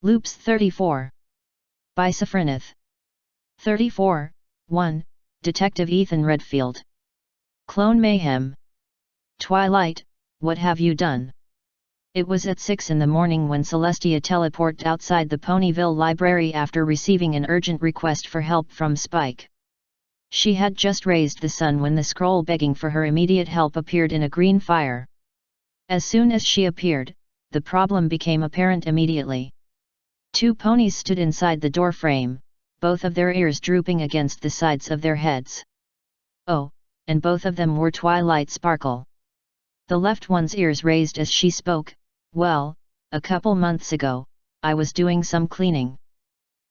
Loops 34. By Sophrinath. 34. 1. Detective Ethan Redfield. Clone Mayhem. Twilight, what have you done? It was at 6 in the morning when Celestia teleported outside the Ponyville library after receiving an urgent request for help from Spike. She had just raised the sun when the scroll begging for her immediate help appeared in a green fire. As soon as she appeared, the problem became apparent immediately. 2 ponies stood inside the door frame, both of their ears drooping against the sides of their heads. Oh, and both of them were Twilight Sparkle. The left one's ears raised as she spoke. Well, a couple months ago, I was doing some cleaning.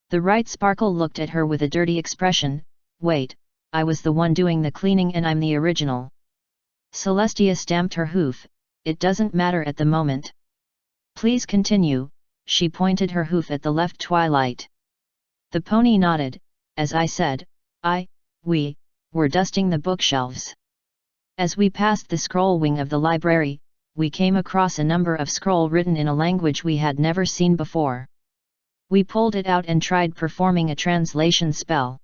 The right Sparkle looked at her with a dirty expression. Wait, I was the one doing the cleaning and I'm the original. Celestia stamped her hoof. It doesn't matter at the moment. Please continue. She pointed her hoof at the left Twilight. The pony nodded. As I said, we were dusting the bookshelves. As we passed the scroll wing of the library, we came across a number of scroll written in a language we had never seen before. We pulled it out and tried performing a translation spell.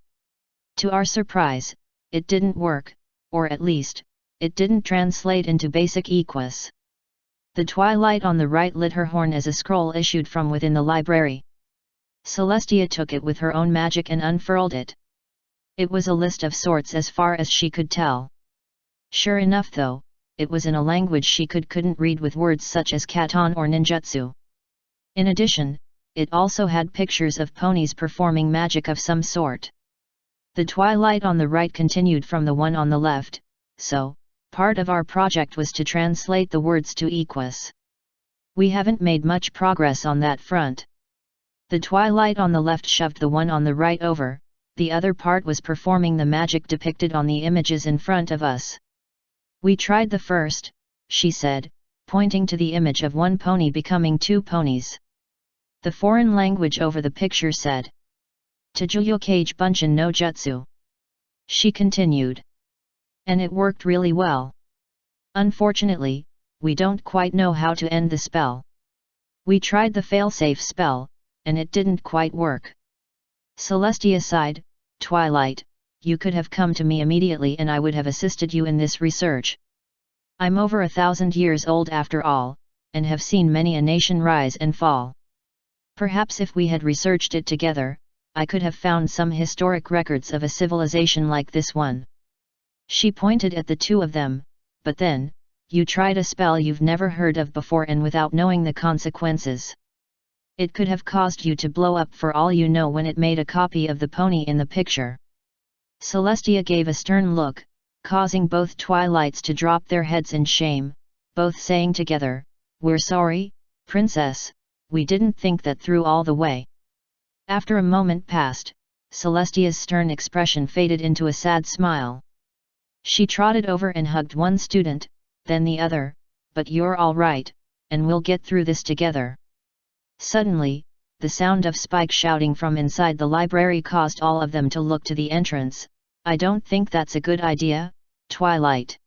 To our surprise, it didn't work, or at least, it didn't translate into basic Equus. The Twilight on the right lit her horn as a scroll issued from within the library. Celestia took it with her own magic and unfurled it. It was a list of sorts as far as she could tell. Sure enough though, it was in a language she couldn't read with words such as katon or ninjutsu. In addition, it also had pictures of ponies performing magic of some sort. The Twilight on the right continued from the one on the left, so, part of our project was to translate the words to Equus. We haven't made much progress on that front. The Twilight on the left shoved the one on the right over, the other part was performing the magic depicted on the images in front of us. We tried the first, she said, pointing to the image of one pony becoming 2 ponies. The foreign language over the picture said, Tajuyo Kage Bunshin no Jutsu. She continued. And it worked really well. Unfortunately, we don't quite know how to end the spell. We tried the failsafe spell, and it didn't quite work. Celestia sighed. Twilight, you could have come to me immediately and I would have assisted you in this research. I'm over 1,000 years old after all, and have seen many a nation rise and fall. Perhaps if we had researched it together, I could have found some historic records of a civilization like this one. She pointed at the 2 of them, but then, you tried a spell you've never heard of before and without knowing the consequences. It could have caused you to blow up for all you know when it made a copy of the pony in the picture. Celestia gave a stern look, causing both Twilights to drop their heads in shame, both saying together, We're sorry, Princess, we didn't think that through all the way. After a moment passed, Celestia's stern expression faded into a sad smile. She trotted over and hugged one student, then the other, but you're all right, and we'll get through this together. Suddenly, the sound of Spike shouting from inside the library caused all of them to look to the entrance. I don't think that's a good idea, Twilight.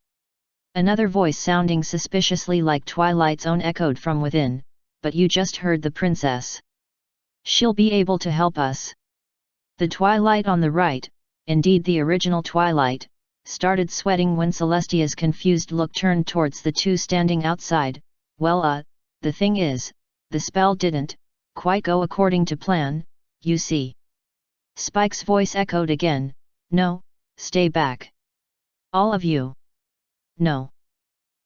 Another voice sounding suspiciously like Twilight's own echoed from within, but you just heard the princess. She'll be able to help us. The Twilight on the right, indeed the original Twilight, started sweating when Celestia's confused look turned towards the 2 standing outside. Well the thing is, the spell didn't quite go according to plan, you see. Spike's voice echoed again. No, stay back. All of you. No.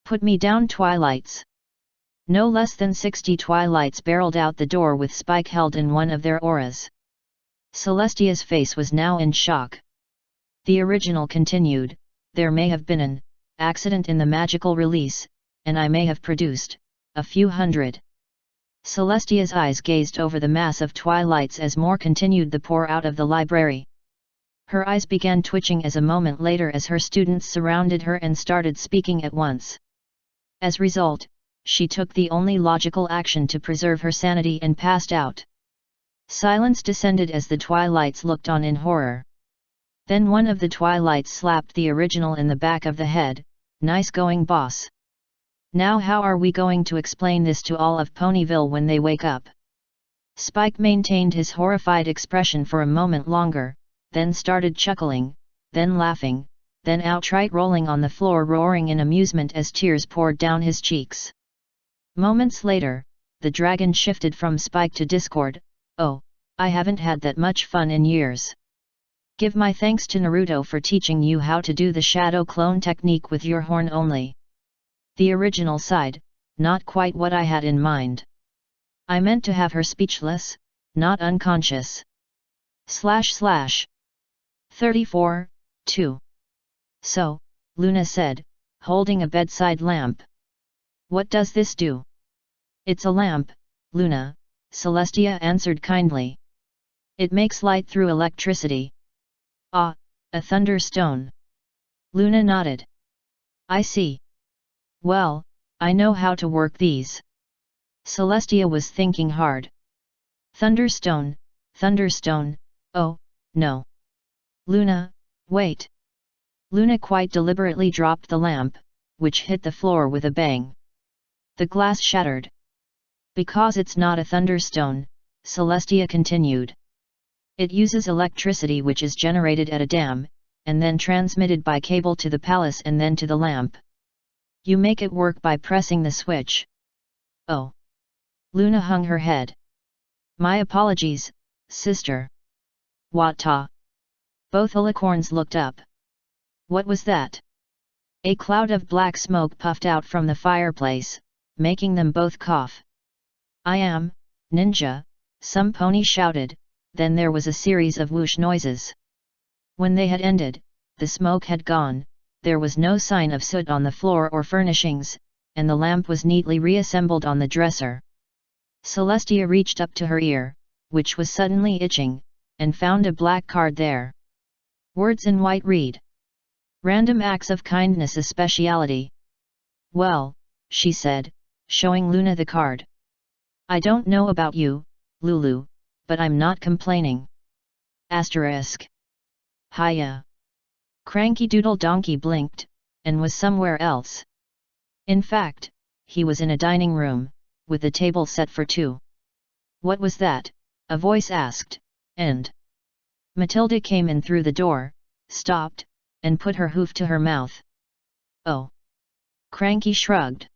Put me down, Twilights. No less than 60 Twilights barreled out the door with Spike held in one of their auras. Celestia's face was now in shock. The original continued, there may have been an accident in the magical release, and I may have produced a few hundred. Celestia's eyes gazed over the mass of Twilights as more continued the pour out of the library. Her eyes began twitching as a moment later as her students surrounded her and started speaking at once. As result, she took the only logical action to preserve her sanity and passed out. Silence descended as the Twilights looked on in horror. Then one of the Twilights slapped the original in the back of the head. Nice going, boss. Now how are we going to explain this to all of Ponyville when they wake up? Spike maintained his horrified expression for a moment longer, then started chuckling, then laughing, then outright rolling on the floor roaring in amusement as tears poured down his cheeks. Moments later, the dragon shifted from Spike to Discord. "Oh, I haven't had that much fun in years. Give my thanks to Naruto for teaching you how to do the shadow clone technique with your horn only. The original side, not quite what I had in mind. I meant to have her speechless, not unconscious. / 34, 2. So, Luna said, holding a bedside lamp. What does this do? It's a lamp, Luna, Celestia answered kindly. It makes light through electricity. Ah, a thunderstone. Luna nodded. I see. Well, I know how to work these. Celestia was thinking hard. Thunderstone, oh, no. Luna, wait. Luna quite deliberately dropped the lamp, which hit the floor with a bang. The glass shattered. Because it's not a thunderstone, Celestia continued. It uses electricity which is generated at a dam, and then transmitted by cable to the palace and then to the lamp. You make it work by pressing the switch. Oh. Luna hung her head. My apologies, sister. What-ta? Both alicorns looked up. What was that? A cloud of black smoke puffed out from the fireplace, making them both cough. I am, ninja, some pony shouted. Then there was a series of whoosh noises. When they had ended, the smoke had gone, there was no sign of soot on the floor or furnishings, and the lamp was neatly reassembled on the dresser. Celestia reached up to her ear, which was suddenly itching, and found a black card there. Words in white read. Random acts of kindness a speciality. Well, she said, showing Luna the card. I don't know about you, Lulu, but I'm not complaining. Asterisk. Hiya. Cranky Doodle Donkey blinked, and was somewhere else. In fact, he was in a dining room, with a table set for two. What was that? A voice asked, and Matilda came in through the door, stopped, and put her hoof to her mouth. Oh. Cranky shrugged.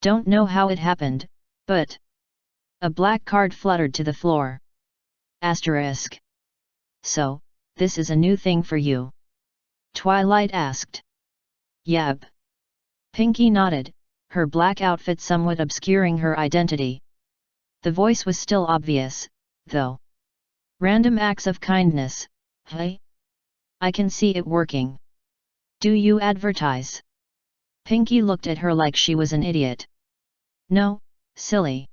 Don't know how it happened, but a black card fluttered to the floor. Asterisk. So, this is a new thing for you? Twilight asked. Yep. Pinkie nodded, her black outfit somewhat obscuring her identity. The voice was still obvious, though. Random acts of kindness, hey? I can see it working. Do you advertise? Pinkie looked at her like she was an idiot. No, silly.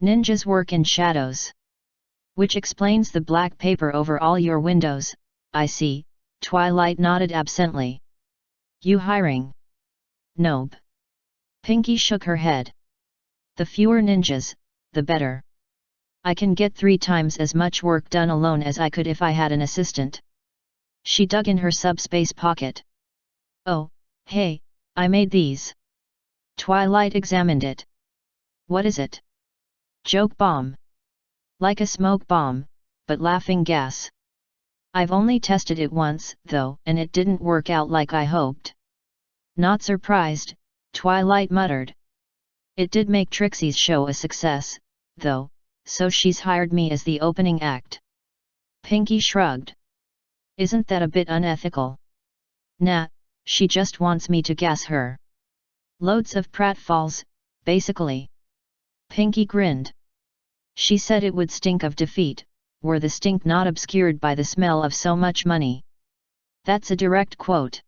Ninjas work in shadows. Which explains the black paper over all your windows, I see, Twilight nodded absently. You hiring? Nope. Pinkie shook her head. The fewer ninjas, the better. I can get 3 times as much work done alone as I could if I had an assistant. She dug in her subspace pocket. Oh, hey, I made these. Twilight examined it. What is it? Joke bomb. Like a smoke bomb, but laughing gas. I've only tested it once, though, and it didn't work out like I hoped. Not surprised, Twilight muttered. It did make Trixie's show a success, though, so she's hired me as the opening act. Pinkie shrugged. Isn't that a bit unethical? Nah, she just wants me to gas her. Loads of pratfalls, basically. Pinkie grinned. She said it would stink of defeat, were the stink not obscured by the smell of so much money. That's a direct quote.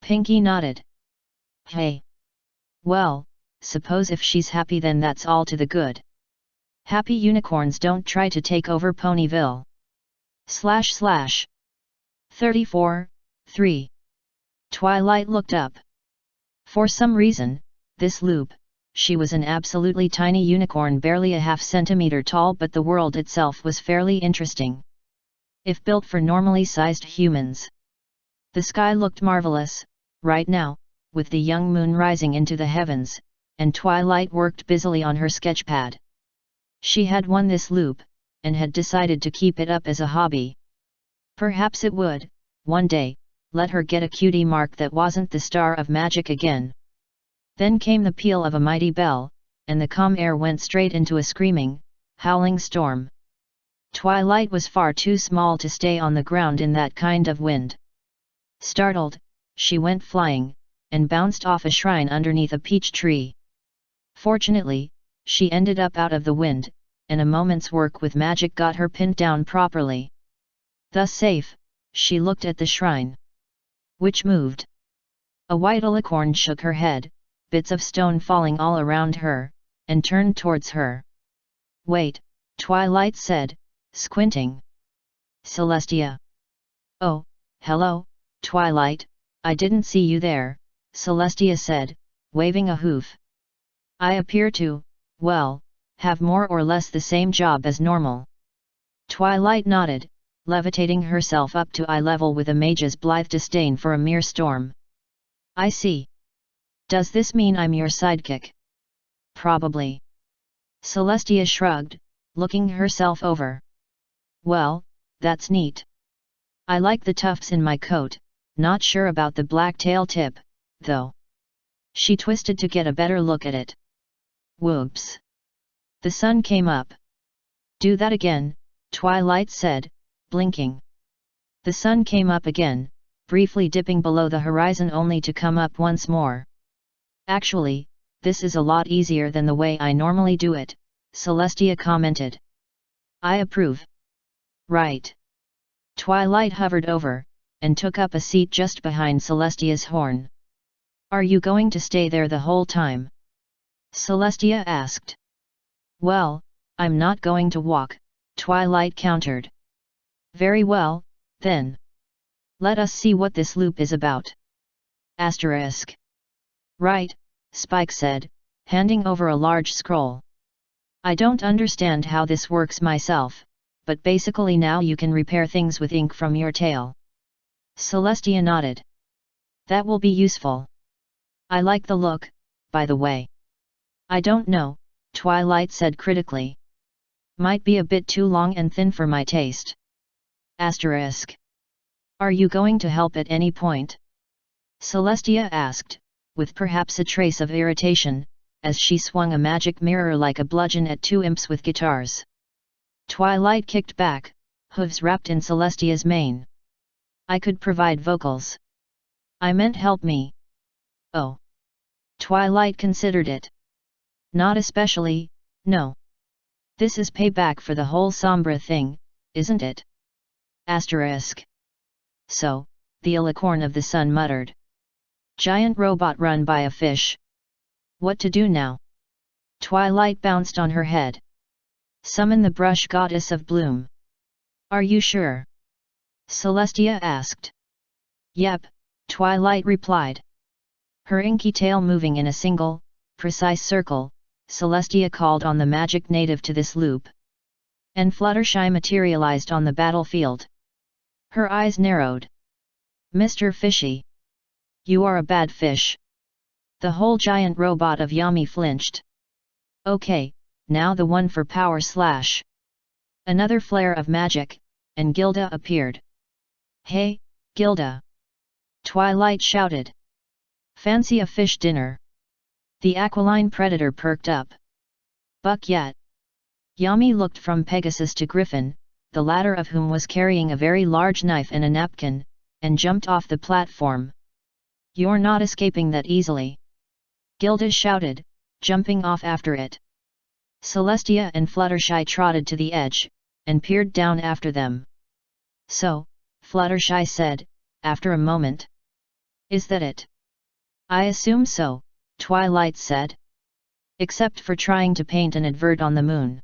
Pinkie nodded. Hey. Well, suppose if she's happy then that's all to the good. Happy unicorns don't try to take over Ponyville. / 34, 3. Twilight looked up. For some reason, this loop, she was an absolutely tiny unicorn barely a half centimeter tall, but the world itself was fairly interesting. If built for normally sized humans. The sky looked marvelous, right now, with the young moon rising into the heavens, and Twilight worked busily on her sketchpad. She had won this loop, and had decided to keep it up as a hobby. Perhaps it would, one day, let her get a cutie mark that wasn't the star of magic again. Then came the peal of a mighty bell, and the calm air went straight into a screaming, howling storm. Twilight was far too small to stay on the ground in that kind of wind. Startled, she went flying, and bounced off a shrine underneath a peach tree. Fortunately, she ended up out of the wind, and a moment's work with magic got her pinned down properly. Thus safe, she looked at the shrine, which moved. A white alicorn shook her head, bits of stone falling all around her, and turned towards her. "Wait," Twilight said, squinting. "Celestia." "Oh, hello, Twilight, I didn't see you there," Celestia said, waving a hoof. "I appear to, well, have more or less the same job as normal." Twilight nodded, levitating herself up to eye level with a mage's blithe disdain for a mere storm. "I see. Does this mean I'm your sidekick?" "Probably." Celestia shrugged, looking herself over. "Well, that's neat. I like the tufts in my coat, not sure about the black tail tip, though." She twisted to get a better look at it. Whoops! The sun came up. "Do that again," Twilight said, blinking. The sun came up again, briefly dipping below the horizon only to come up once more. "Actually, this is a lot easier than the way I normally do it," Celestia commented. "I approve." "Right." Twilight hovered over, and took up a seat just behind Celestia's horn. "Are you going to stay there the whole time?" Celestia asked. "Well, I'm not going to walk," Twilight countered. "Very well, then. Let us see what this loop is about." Asterisk. "Right," Spike said, handing over a large scroll. "I don't understand how this works myself, but basically now you can repair things with ink from your tail." Celestia nodded. "That will be useful. I like the look, by the way." "I don't know," Twilight said critically. "Might be a bit too long and thin for my taste." Asterisk. "Are you going to help at any point?" Celestia asked, with perhaps a trace of irritation, as she swung a magic mirror like a bludgeon at two imps with guitars. Twilight kicked back, hooves wrapped in Celestia's mane. "I could provide vocals." "I meant help me." "Oh." Twilight considered it. "Not especially, no. This is payback for the whole Sombra thing, isn't it?" Asterisk. "So," the alicorn of the sun muttered. "Giant robot run by a fish. What to do now?" Twilight bounced on her head. "Summon the brush goddess of bloom." "Are you sure?" Celestia asked. "Yep," Twilight replied. Her inky tail moving in a single, precise circle, Celestia called on the magic native to this loop. And Fluttershy materialized on the battlefield. Her eyes narrowed. "Mr. Fishy. You are a bad fish." The whole giant robot of Yami flinched. "Okay, now the one for power slash." Another flare of magic, and Gilda appeared. "Hey, Gilda!" Twilight shouted. "Fancy a fish dinner?" The aquiline predator perked up. "Buck yet." Yami looked from Pegasus to Griffin, the latter of whom was carrying a very large knife and a napkin, and jumped off the platform. "You're not escaping that easily," Gilda shouted, jumping off after it. Celestia and Fluttershy trotted to the edge, and peered down after them. "So," Fluttershy said, after a moment. "Is that it?" "I assume so," Twilight said. "Except for trying to paint an advert on the moon.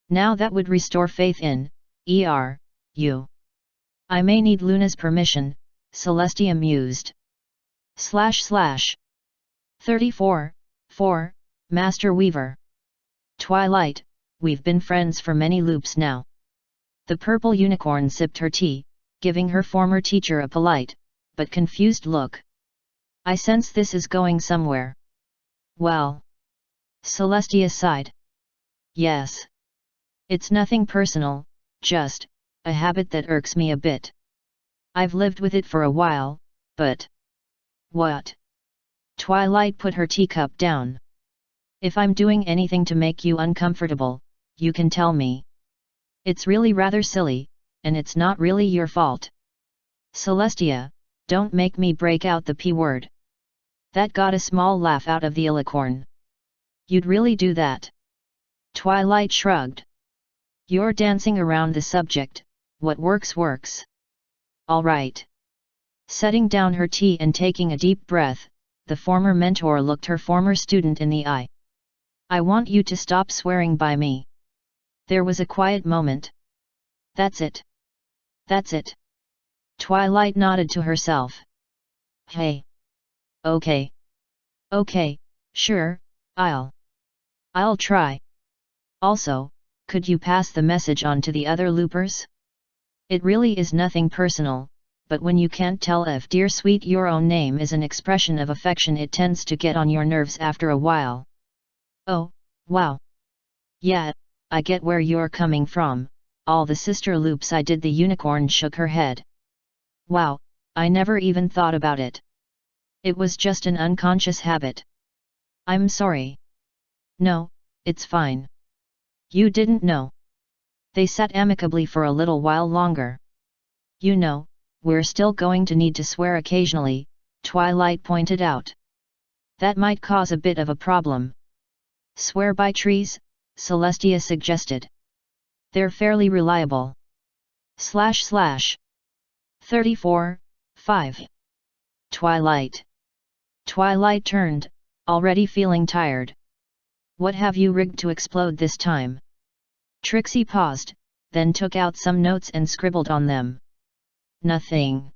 Now that would restore faith in you. I may need Luna's permission," Celestia mused. // 34:4, Master Weaver. "Twilight, we've been friends for many loops now." The purple unicorn sipped her tea, giving her former teacher a polite, but confused look. "I sense this is going somewhere." "Well." Celestia sighed. "Yes. It's nothing personal, just a habit that irks me a bit. I've lived with it for a while, but... What? Twilight put her teacup down. If I'm doing anything to make you uncomfortable, you can tell me. It's really rather silly, and it's not really your fault. Celestia, don't make me break out the P word. That got a small laugh out of the alicorn. You'd really do that? Twilight shrugged. You're dancing around the subject, what works works. All right. Setting down her tea and taking a deep breath, the former mentor looked her former student in the eye. I want you to stop swearing by me. There was a quiet moment. That's it. That's it. Twilight nodded to herself. Hey. Okay. Okay, sure, I'll try. Also, could you pass the message on to the other loopers? It really is nothing personal, but when you can't tell if dear sweet your own name is an expression of affection, it tends to get on your nerves after a while. Oh, wow. Yeah, I get where you're coming from, all the sister loops I did. The unicorn shook her head. Wow, I never even thought about it. It was just an unconscious habit. I'm sorry. No, it's fine. You didn't know. They sat amicably for a little while longer. You know, we're still going to need to swear occasionally, Twilight pointed out. That might cause a bit of a problem. Swear by trees, Celestia suggested. They're fairly reliable. // 34, 5. Twilight. Twilight turned, already feeling tired. What have you rigged to explode this time? Trixie paused, then took out some notes and scribbled on them. Nothing.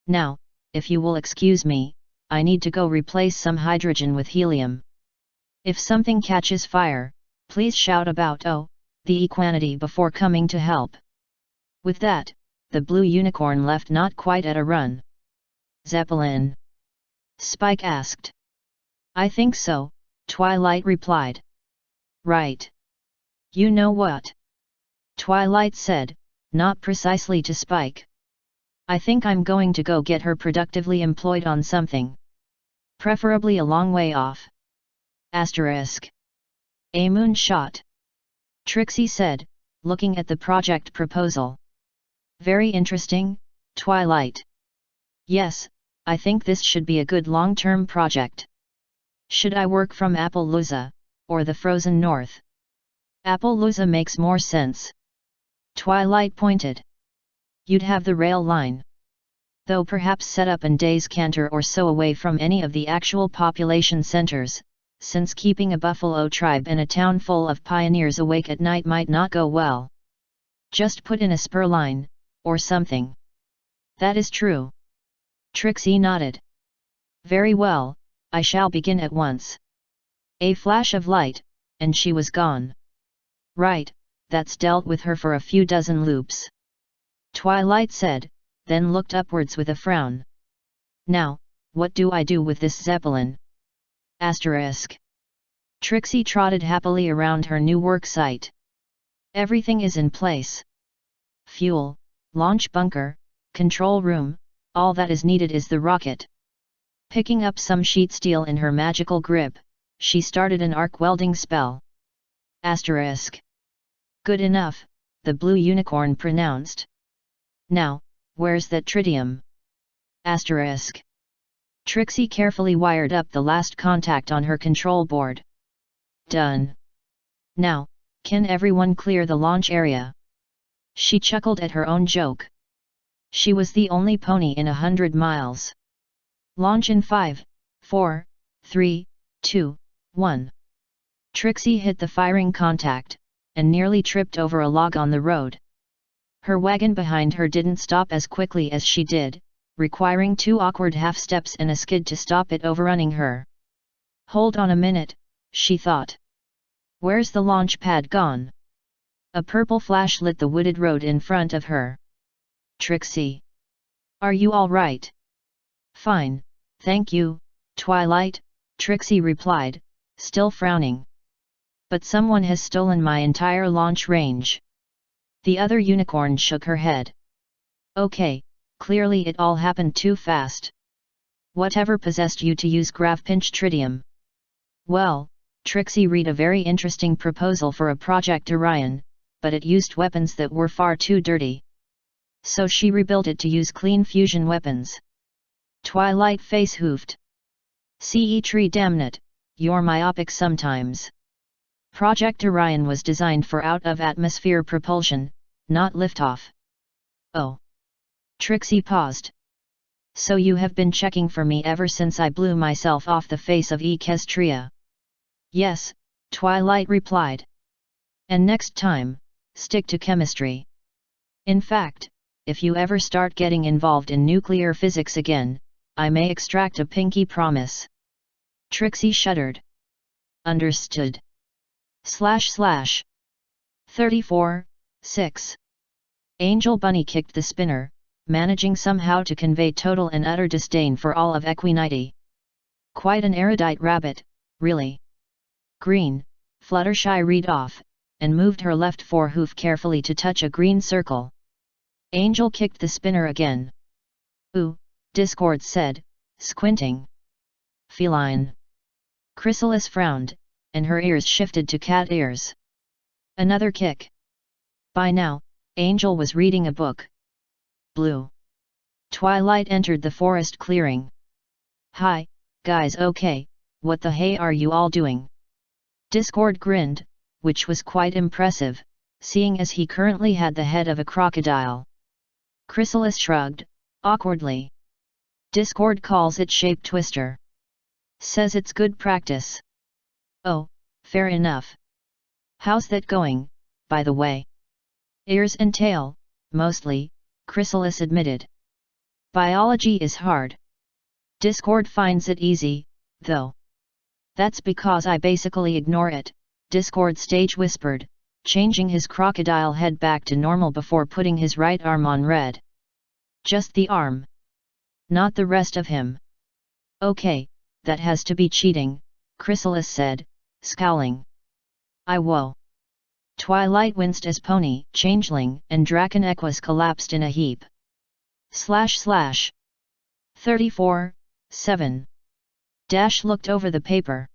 Now, if you will excuse me, I need to go replace some hydrogen with helium. If something catches fire, please shout about the equanimity before coming to help. With that, the blue unicorn left, not quite at a run. Zeppelin? Spike asked. I think so, Twilight replied. Right. You know what? Twilight said, not precisely to Spike. I think I'm going to go get her productively employed on something. Preferably a long way off. Asterisk. A moonshot. Trixie said, looking at the project proposal. Very interesting, Twilight. Yes, I think this should be a good long-term project. Should I work from Appaloosa, or the frozen north? Appaloosa makes more sense. Twilight pointed. You'd have the rail line. Though perhaps set up in days canter or so away from any of the actual population centers, since keeping a buffalo tribe in a town full of pioneers awake at night might not go well. Just put in a spur line, or something. That is true. Trixie nodded. Very well, I shall begin at once. A flash of light, and she was gone. Right, that's dealt with her for a few dozen loops. Twilight said, then looked upwards with a frown. Now, what do I do with this Zeppelin? Asterisk. Trixie trotted happily around her new work site. Everything is in place. Fuel, launch bunker, control room, all that is needed is the rocket. Picking up some sheet steel in her magical grip, she started an arc welding spell. Asterisk. Good enough, the blue unicorn pronounced. Now, where's that tritium? Asterisk. Trixie carefully wired up the last contact on her control board. Done. Now, can everyone clear the launch area? She chuckled at her own joke. She was the only pony in 100 miles. Launch in 5, 4, 3, 2, 1. Trixie hit the firing contact, and nearly tripped over a log on the road. Her wagon behind her didn't stop as quickly as she did, requiring 2 awkward half-steps and a skid to stop it overrunning her. Hold on a minute, she thought. Where's the launch pad gone? A purple flash lit the wooded road in front of her. Trixie. Are you all right? Fine, thank you, Twilight, Trixie replied, still frowning. But someone has stolen my entire launch range. The other unicorn shook her head. Okay, clearly it all happened too fast. Whatever possessed you to use Gravpinch Tritium? Well, Trixie read a very interesting proposal for a Project Orion, but it used weapons that were far too dirty. So she rebuilt it to use clean fusion weapons. Twilight face hoofed. Ce tree damnit, you're myopic sometimes. Project Orion was designed for out-of-atmosphere propulsion, not liftoff. Oh. Trixie paused. So you have been checking for me ever since I blew myself off the face of Equestria? Yes, Twilight replied. And next time, stick to chemistry. In fact, if you ever start getting involved in nuclear physics again, I may extract a pinky promise. Trixie shuddered. Understood. // 34:6. Angel Bunny kicked the spinner, managing somehow to convey total and utter disdain for all of Equinity. Quite an erudite rabbit, really. Green, Fluttershy read off, and moved her left forehoof carefully to touch a green circle. Angel kicked the spinner again. Ooh, Discord said, squinting. Feline. Chrysalis frowned, and her ears shifted to cat ears. Another kick. By now, Angel was reading a book. Blue. Twilight entered the forest clearing. Hi, guys, okay, what the hey are you all doing? Discord grinned, which was quite impressive, seeing as he currently had the head of a crocodile. Chrysalis shrugged, awkwardly. Discord calls it shape twister. Says it's good practice. Oh, fair enough. How's that going, by the way? Ears and tail, mostly, Chrysalis admitted. Biology is hard. Discord finds it easy, though. That's because I basically ignore it, Discord stage whispered, changing his crocodile head back to normal before putting his right arm on red. Just the arm. Not the rest of him. Okay, that has to be cheating, Chrysalis said, scowling. Whoa. Twilight winced as Pony, Changeling, and Draken Equus collapsed in a heap. / 34:7. Dash looked over the paper.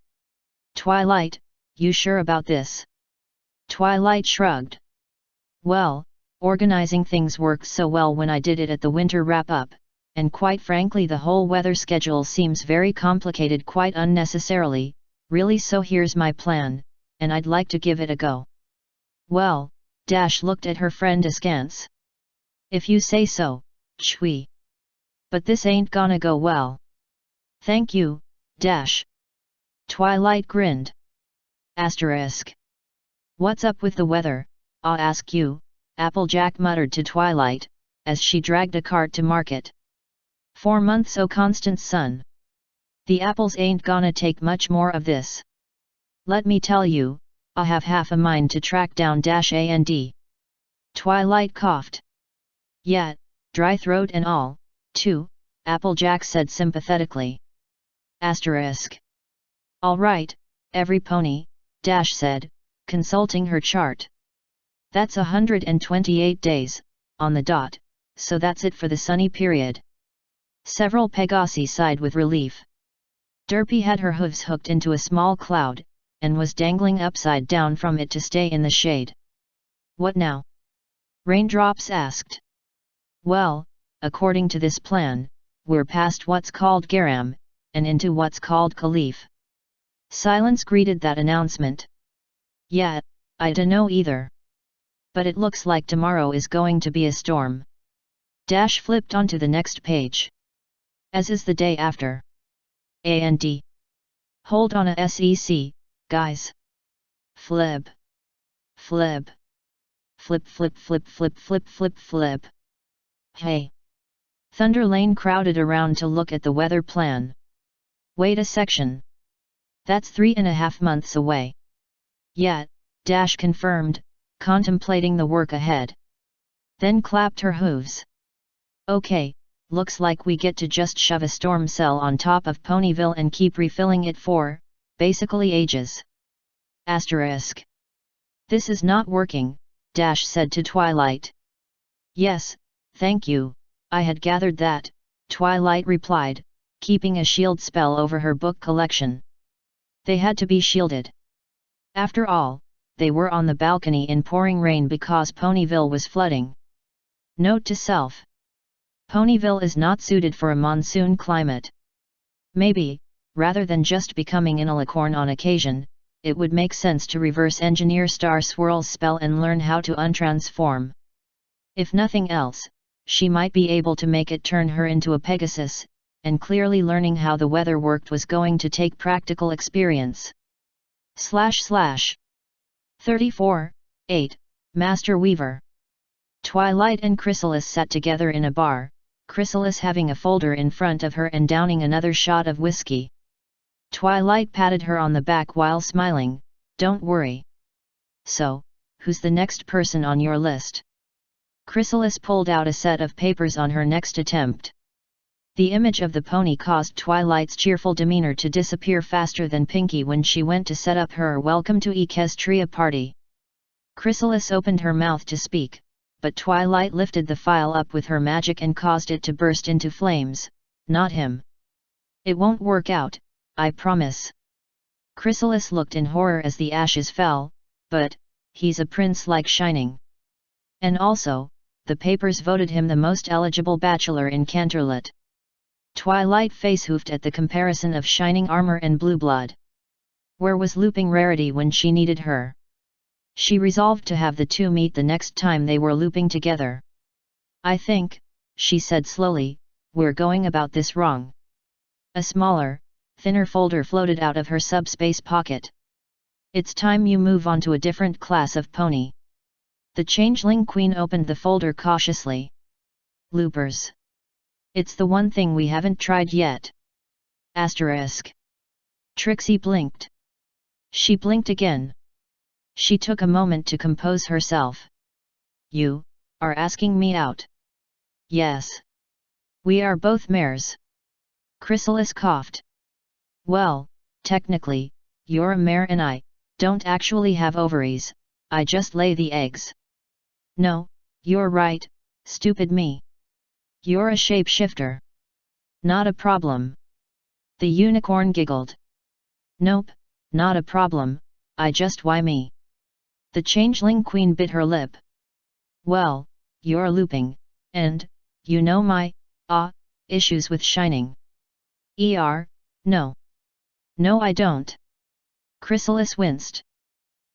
Twilight, you sure about this? Twilight shrugged. Well, organizing things worked so well when I did it at the winter wrap-up, and quite frankly the whole weather schedule seems very complicated quite unnecessarily, really, so here's my plan, and I'd like to give it a go. Well, Dash looked at her friend askance. If you say so, Chui. But this ain't gonna go well. Thank you, Dash. Twilight grinned. Asterisk. What's up with the weather, I'll ask you, Applejack muttered to Twilight, as she dragged a cart to market. 4 months o' constant sun. The apples ain't gonna take much more of this. Let me tell you, I have half a mind to track down -and. Twilight coughed. Yeah, dry throat and all, too, Applejack said sympathetically. Asterisk. All right, every pony, Dash said, consulting her chart. That's 128 days, on the dot, so that's it for the sunny period. Several Pegasi sighed with relief. Derpy had her hooves hooked into a small cloud, and was dangling upside down from it to stay in the shade. What now? Raindrops asked. Well, according to this plan, we're past what's called Garam, and into what's called Khalif. Silence greeted that announcement. Yeah, I dunno either. But it looks like tomorrow is going to be a storm. Dash flipped onto the next page. As is the day after. And. Hold on a sec, guys. Flip. Flip. Flip flip flip flip flip flip flip. Hey. Thunderlane crowded around to look at the weather plan. Wait a section. That's 3.5 months away. Yeah, Dash confirmed, contemplating the work ahead. Then clapped her hooves. Okay, looks like we get to just shove a storm cell on top of Ponyville and keep refilling it for, basically ages. Asterisk. This is not working, Dash said to Twilight. Yes, thank you, I had gathered that, Twilight replied, keeping a shield spell over her book collection. They had to be shielded. After all, they were on the balcony in pouring rain because Ponyville was flooding. Note to self. Ponyville is not suited for a monsoon climate. Maybe, rather than just becoming an alicorn on occasion, it would make sense to reverse engineer Star Swirl's spell and learn how to untransform. If nothing else, she might be able to make it turn her into a Pegasus, and clearly learning how the weather worked was going to take practical experience. / 34:8, Master Weaver. Twilight and Chrysalis sat together in a bar, Chrysalis having a folder in front of her and downing another shot of whiskey. Twilight patted her on the back while smiling, "Don't worry." "So, who's the next person on your list?" Chrysalis pulled out a set of papers on her next attempt. The image of the pony caused Twilight's cheerful demeanor to disappear faster than Pinkie when she went to set up her Welcome to Equestria party. Chrysalis opened her mouth to speak, but Twilight lifted the file up with her magic and caused it to burst into flames. "Not him. It won't work out, I promise." Chrysalis looked in horror as the ashes fell, "But, he's a prince like Shining. And also, the papers voted him the most eligible bachelor in Canterlot." Twilight face-hoofed at the comparison of shining armor and blue blood. Where was looping Rarity when she needed her? She resolved to have the two meet the next time they were looping together. "I think," she said slowly, "we're going about this wrong." A smaller, thinner folder floated out of her subspace pocket. "It's time you move on to a different class of pony." The Changeling Queen opened the folder cautiously. "Loopers. It's the one thing we haven't tried yet." Asterisk. Trixie blinked. She blinked again. She took a moment to compose herself. "You are asking me out?" "Yes. We are both mares." Chrysalis coughed. "Well, technically, you're a mare and I don't actually have ovaries, I just lay the eggs." "No, you're right, stupid me. You're a shapeshifter." "Not a problem." The unicorn giggled. "Nope, not a problem, I just why me." The Changeling Queen bit her lip. "Well, you're looping, and, you know my, issues with Shining." No. "No I don't." Chrysalis winced.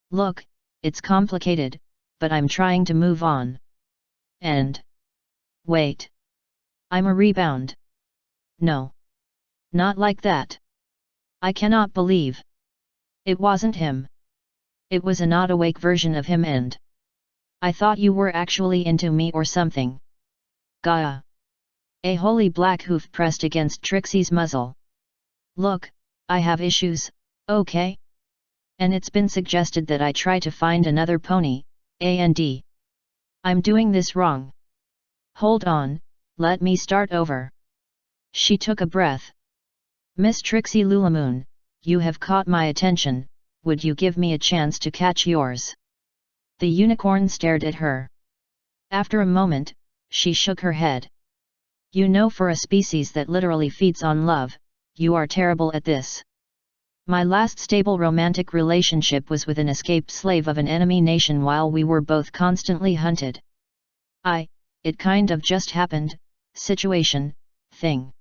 "Look, it's complicated, but I'm trying to move on. And... wait. I'm a rebound." "No. Not like that. I cannot believe. It wasn't him. It was a not awake version of him and... I thought you were actually into me or something." Gaia. A holy black hoof pressed against Trixie's muzzle. "Look, I have issues, okay? And it's been suggested that I try to find another pony, and I'm doing this wrong. Hold on, let me start over." She took a breath. "Miss Trixie Lulamoon, you have caught my attention, would you give me a chance to catch yours?" The unicorn stared at her. After a moment, she shook her head. "You know, for a species that literally feeds on love, you are terrible at this. My last stable romantic relationship was with an escaped slave of an enemy nation while we were both constantly hunted. It kind of just happened, situation, thing."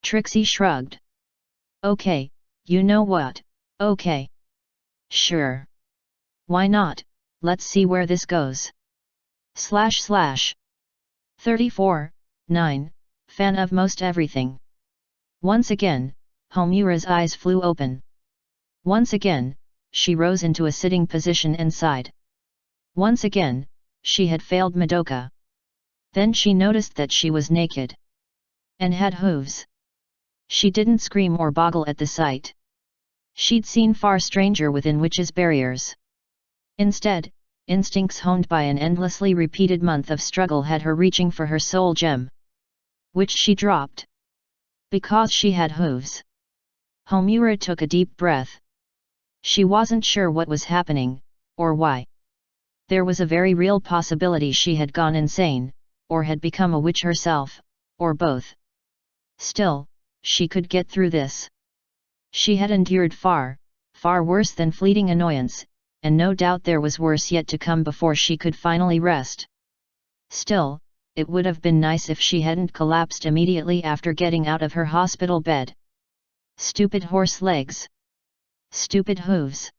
Trixie shrugged. "Okay, you know what, okay. Sure. Why not, let's see where this goes." / 34:9, fan of most everything. Once again, Homura's eyes flew open. Once again, she rose into a sitting position and sighed. Once again, she had failed Madoka. Then she noticed that she was naked. And had hooves. She didn't scream or boggle at the sight. She'd seen far stranger within witches' barriers. Instead, instincts honed by an endlessly repeated month of struggle had her reaching for her soul gem. Which she dropped. Because she had hooves. Homura took a deep breath. She wasn't sure what was happening, or why. There was a very real possibility she had gone insane, or had become a witch herself, or both. Still, she could get through this. She had endured far, far worse than fleeting annoyance, and no doubt there was worse yet to come before she could finally rest. Still, it would have been nice if she hadn't collapsed immediately after getting out of her hospital bed. Stupid horse legs. Stupid hooves.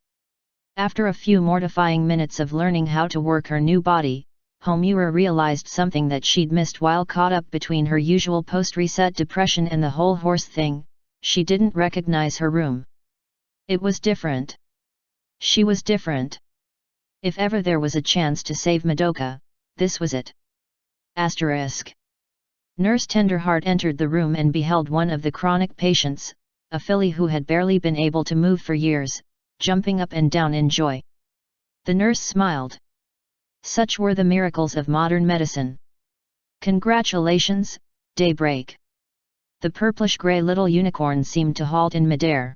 After a few mortifying minutes of learning how to work her new body, Homura realized something that she'd missed while caught up between her usual post-reset depression and the whole horse thing. She didn't recognize her room. It was different. She was different. If ever there was a chance to save Madoka, this was it. Asterisk. Nurse Tenderheart entered the room and beheld one of the chronic patients, a filly who had barely been able to move for years, jumping up and down in joy. The nurse smiled. Such were the miracles of modern medicine. Congratulations, Daybreak. The purplish-gray little unicorn seemed to halt in midair.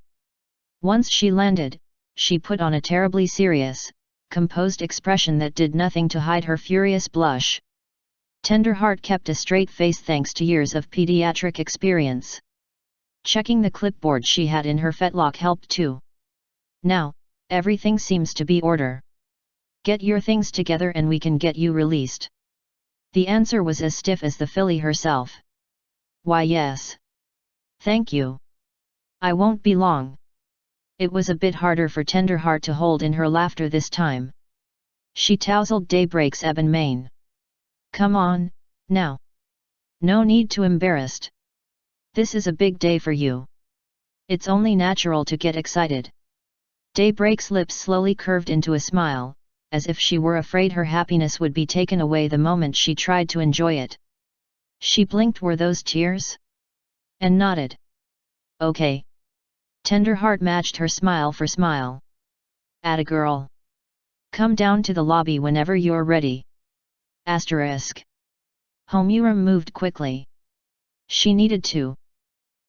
Once she landed, she put on a terribly serious, composed expression that did nothing to hide her furious blush. Tenderheart kept a straight face thanks to years of pediatric experience. Checking the clipboard she had in her fetlock helped too. Now, everything seems to be order. Get your things together and we can get you released. The answer was as stiff as the filly herself. Why yes. Thank you. I won't be long. It was a bit harder for Tenderheart to hold in her laughter this time. She tousled Daybreak's ebon mane. Come on, now. No need to embarrassed. This is a big day for you. It's only natural to get excited. Daybreak's lips slowly curved into a smile, as if she were afraid her happiness would be taken away the moment she tried to enjoy it. She blinked. Were those tears? And nodded. Okay. Tenderheart matched her smile for smile. Atta girl. Come down to the lobby whenever you're ready. Asterisk. Homura moved quickly. She needed to.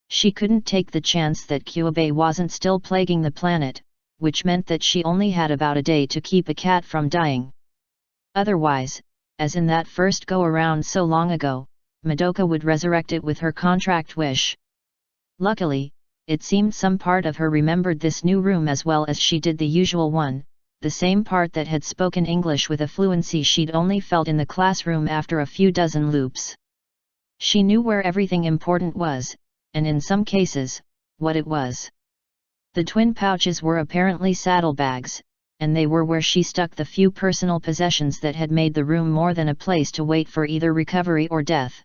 She couldn't take the chance that Kyubei wasn't still plaguing the planet, which meant that she only had about a day to keep a cat from dying. Otherwise, as in that first go-around so long ago, Madoka would resurrect it with her contract wish. Luckily, it seemed some part of her remembered this new room as well as she did the usual one, the same part that had spoken English with a fluency she'd only felt in the classroom after a few dozen loops. She knew where everything important was, and in some cases, what it was. The twin pouches were apparently saddlebags, and they were where she stuck the few personal possessions that had made the room more than a place to wait for either recovery or death.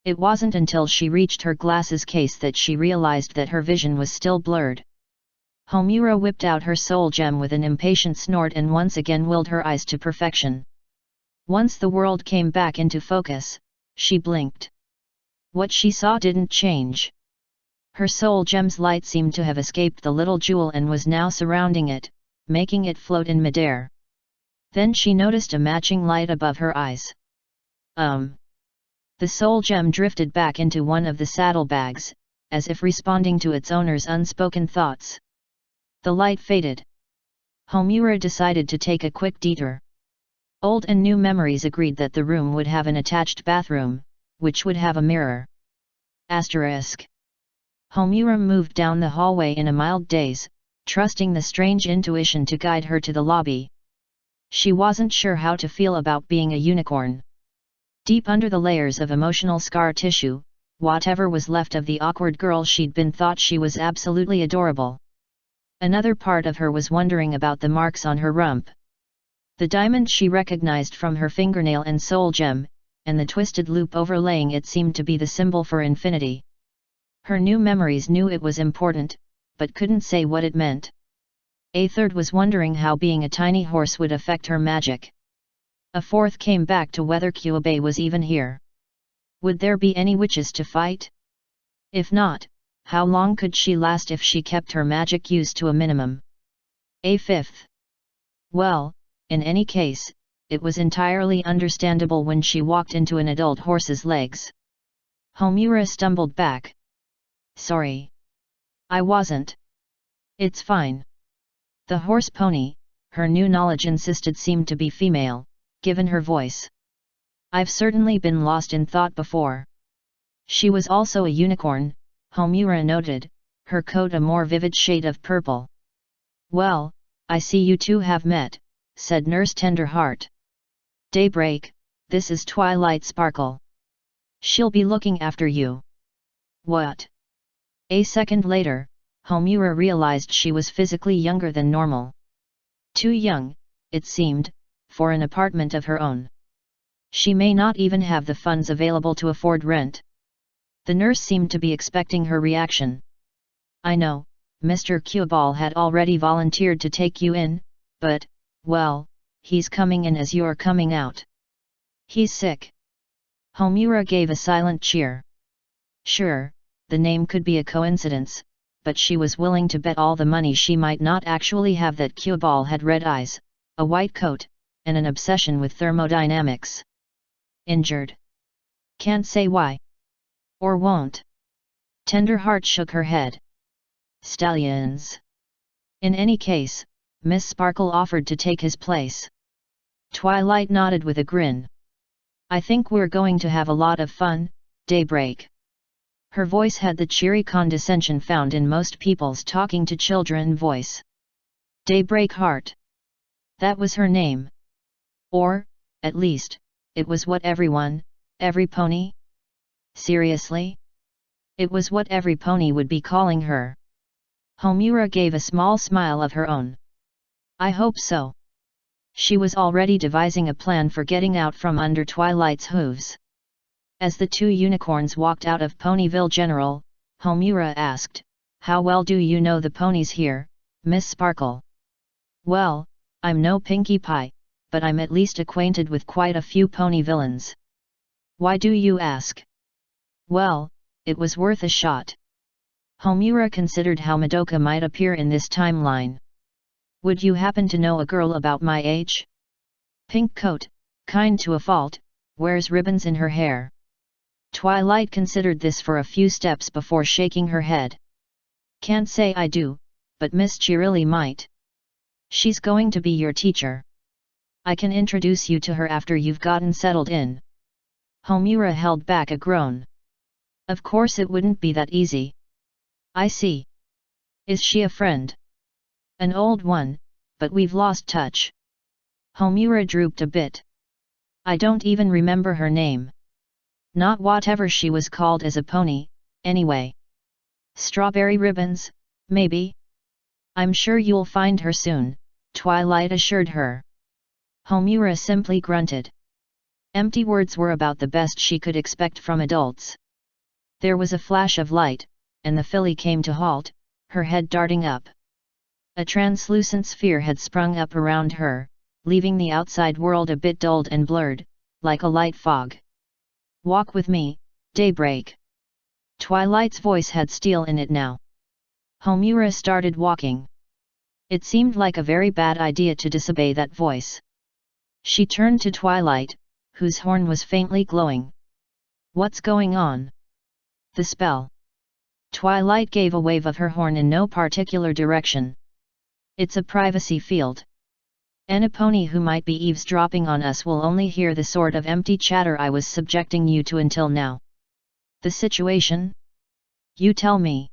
It wasn't until she reached her glasses case that she realized that her vision was still blurred. Homura whipped out her soul gem with an impatient snort and once again willed her eyes to perfection. Once the world came back into focus, she blinked. What she saw didn't change. Her soul gem's light seemed to have escaped the little jewel and was now surrounding it, making it float in midair. Then she noticed a matching light above her eyes. The soul gem drifted back into one of the saddlebags, as if responding to its owner's unspoken thoughts. The light faded. Homura decided to take a quick detour. Old and new memories agreed that the room would have an attached bathroom, which would have a mirror. Asterisk. Homura moved down the hallway in a mild daze, trusting the strange intuition to guide her to the lobby. She wasn't sure how to feel about being a unicorn. Deep under the layers of emotional scar tissue, whatever was left of the awkward girl she'd been thought she was absolutely adorable. Another part of her was wondering about the marks on her rump. The diamond she recognized from her fingernail and soul gem, and the twisted loop overlaying it seemed to be the symbol for infinity. Her new memories knew it was important, but couldn't say what it meant. A third was wondering how being a tiny horse would affect her magic. A fourth came back to whether Kyubei was even here. Would there be any witches to fight? If not, how long could she last if she kept her magic use to a minimum? A fifth. Well, in any case, it was entirely understandable when she walked into an adult horse's legs. Homura stumbled back. Sorry. I wasn't. It's fine. The horse pony, her new knowledge insisted, seemed to be female, given her voice. I've certainly been lost in thought before. She was also a unicorn, Homura noted, her coat a more vivid shade of purple. Well, I see you two have met, said Nurse Tenderheart. Daybreak, this is Twilight Sparkle. She'll be looking after you. What? A second later, Homura realized she was physically younger than normal. Too young, it seemed, for an apartment of her own. She may not even have the funds available to afford rent. The nurse seemed to be expecting her reaction. I know, Mr. Cueball had already volunteered to take you in, but, well, he's coming in as you're coming out. He's sick. Homura gave a silent cheer. Sure, the name could be a coincidence, but she was willing to bet all the money she might not actually have that Cueball had red eyes, a white coat, and an obsession with thermodynamics. Injured? Can't say why. Or won't. Tenderheart shook her head. Stallions. In any case, Miss Sparkle offered to take his place. Twilight nodded with a grin. I think we're going to have a lot of fun, Daybreak. Her voice had the cheery condescension found in most people's talking to children voice. Daybreak Heart. That was her name. Or, at least, it was what every pony? Seriously? It was what every pony would be calling her. Homura gave a small smile of her own. I hope so. She was already devising a plan for getting out from under Twilight's hooves. As the two unicorns walked out of Ponyville General, Homura asked, How well do you know the ponies here, Miss Sparkle? Well, I'm no Pinkie Pie, but I'm at least acquainted with quite a few pony villains. Why do you ask? Well, it was worth a shot. Homura considered how Madoka might appear in this timeline. Would you happen to know a girl about my age? Pink coat, kind to a fault, wears ribbons in her hair. Twilight considered this for a few steps before shaking her head. Can't say I do, but Miss Chirilli might. She's going to be your teacher. I can introduce you to her after you've gotten settled in. Homura held back a groan. Of course it wouldn't be that easy. I see. Is she a friend? An old one, but we've lost touch. Homura drooped a bit. I don't even remember her name. Not whatever she was called as a pony, anyway. Strawberry Ribbons, maybe? I'm sure you'll find her soon, Twilight assured her. Homura simply grunted. Empty words were about the best she could expect from adults. There was a flash of light, and the filly came to halt, her head darting up. A translucent sphere had sprung up around her, leaving the outside world a bit dulled and blurred, like a light fog. Walk with me, Daybreak. Twilight's voice had steel in it now. Homura started walking. It seemed like a very bad idea to disobey that voice. She turned to Twilight, whose horn was faintly glowing. What's going on? The spell. Twilight gave a wave of her horn in no particular direction. It's a privacy field. Any pony who might be eavesdropping on us will only hear the sort of empty chatter I was subjecting you to until now. The situation? You tell me.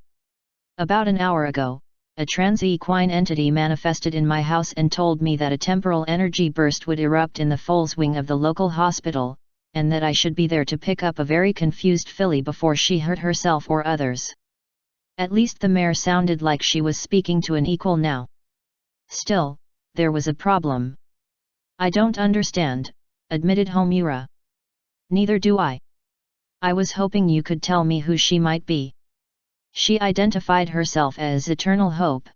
About an hour ago, a trans-equine entity manifested in my house and told me that a temporal energy burst would erupt in the foal's wing of the local hospital, and that I should be there to pick up a very confused filly before she hurt herself or others. At least the mare sounded like she was speaking to an equal now. Still, there was a problem. I don't understand, admitted Homura. Neither do I. I was hoping you could tell me who she might be. She identified herself as Eternal Hope.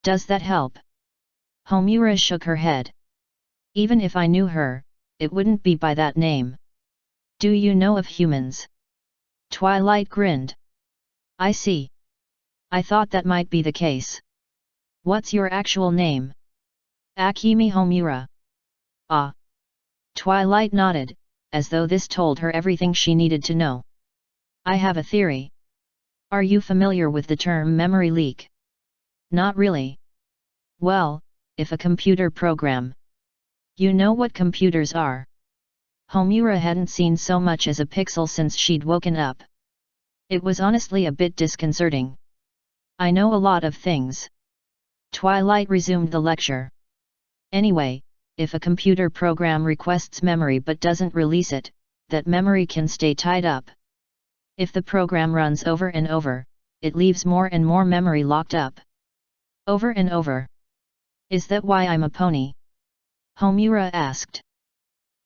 Does that help? Homura shook her head. Even if I knew her, it wouldn't be by that name. Do you know of humans? Twilight grinned. I see. I thought that might be the case. What's your actual name? Akemi Homura. Ah. Twilight nodded, as though this told her everything she needed to know. I have a theory. Are you familiar with the term memory leak? Not really. Well, if a computer program. You know what computers are. Homura hadn't seen so much as a pixel since she'd woken up. It was honestly a bit disconcerting. I know a lot of things. Twilight resumed the lecture. Anyway, if a computer program requests memory but doesn't release it, that memory can stay tied up. If the program runs over and over, it leaves more and more memory locked up. Over and over. Is that why I'm a pony? Homura asked.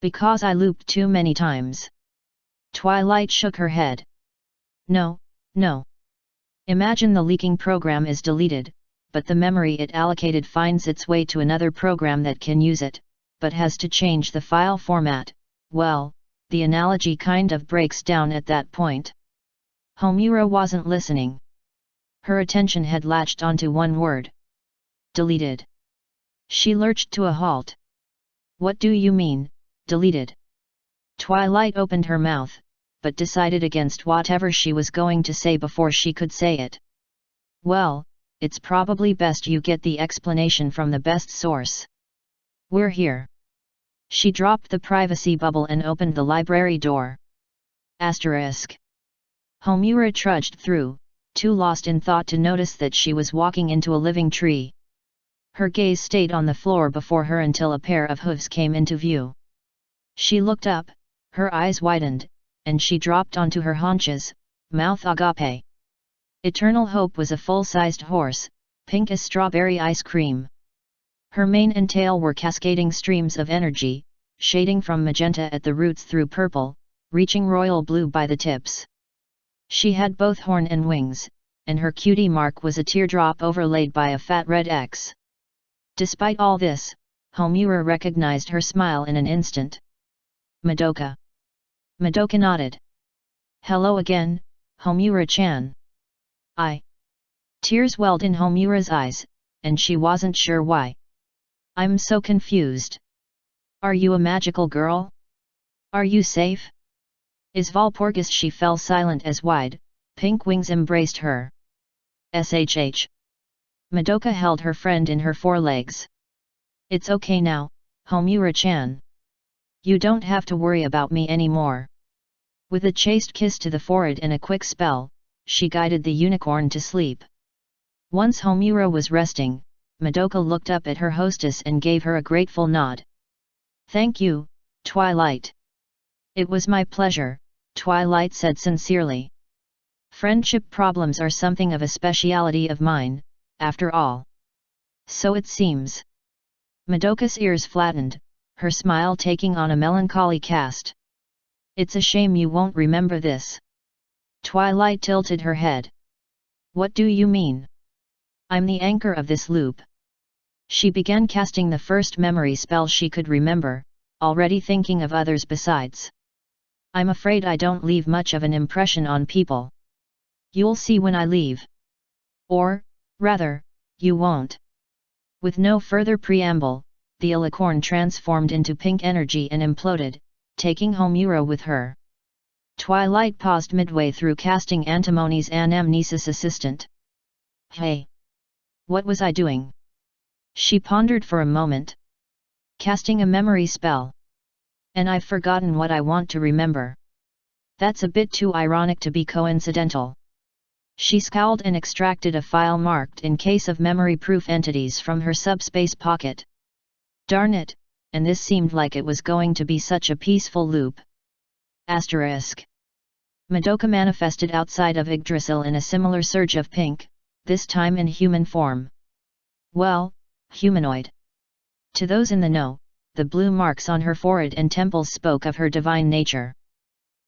Because I looped too many times. Twilight shook her head. No, no. Imagine the leaking program is deleted, but the memory it allocated finds its way to another program that can use it, but has to change the file format. Well, the analogy kind of breaks down at that point. Homura wasn't listening. Her attention had latched onto one word. Deleted. She lurched to a halt. What do you mean, deleted? Twilight opened her mouth, but decided against whatever she was going to say before she could say it. Well, it's probably best you get the explanation from the best source. We're here. She dropped the privacy bubble and opened the library door. Asterisk. Homura trudged through, too lost in thought to notice that she was walking into a living tree. Her gaze stayed on the floor before her until a pair of hooves came into view. She looked up, her eyes widened, and she dropped onto her haunches, mouth agape. Eternal Hope was a full-sized horse, pink as strawberry ice cream. Her mane and tail were cascading streams of energy, shading from magenta at the roots through purple, reaching royal blue by the tips. She had both horn and wings, and her cutie mark was a teardrop overlaid by a fat red X. Despite all this, Homura recognized her smile in an instant. Madoka. Madoka nodded. Hello again, Homura-chan. Tears welled in Homura's eyes, and she wasn't sure why. I'm so confused. Are you a magical girl? Are you safe? Is Valpurgis? She fell silent as wide, pink wings embraced her. SHH. Madoka held her friend in her forelegs. It's okay now, Homura-chan. You don't have to worry about me anymore. With a chaste kiss to the forehead and a quick spell, she guided the unicorn to sleep. Once Homura was resting, Madoka looked up at her hostess and gave her a grateful nod. Thank you, Twilight. It was my pleasure, Twilight said sincerely. Friendship problems are something of a speciality of mine, after all. So it seems. Madoka's ears flattened, her smile taking on a melancholy cast. It's a shame you won't remember this. Twilight tilted her head. What do you mean? I'm the anchor of this loop. She began casting the first memory spell she could remember, already thinking of others besides. I'm afraid I don't leave much of an impression on people. You'll see when I leave. Or, rather, you won't. With no further preamble, the alicorn transformed into pink energy and imploded, taking Homura with her. Twilight paused midway through casting Antimony's anamnesis assistant. Hey! What was I doing? She pondered for a moment. Casting a memory spell. And I've forgotten what I want to remember. That's a bit too ironic to be coincidental. She scowled and extracted a file marked in case of memory-proof entities from her subspace pocket. Darn it, and this seemed like it was going to be such a peaceful loop. Asterisk. Madoka manifested outside of Yggdrasil in a similar surge of pink, this time in human form. Well, humanoid. To those in the know, the blue marks on her forehead and temples spoke of her divine nature.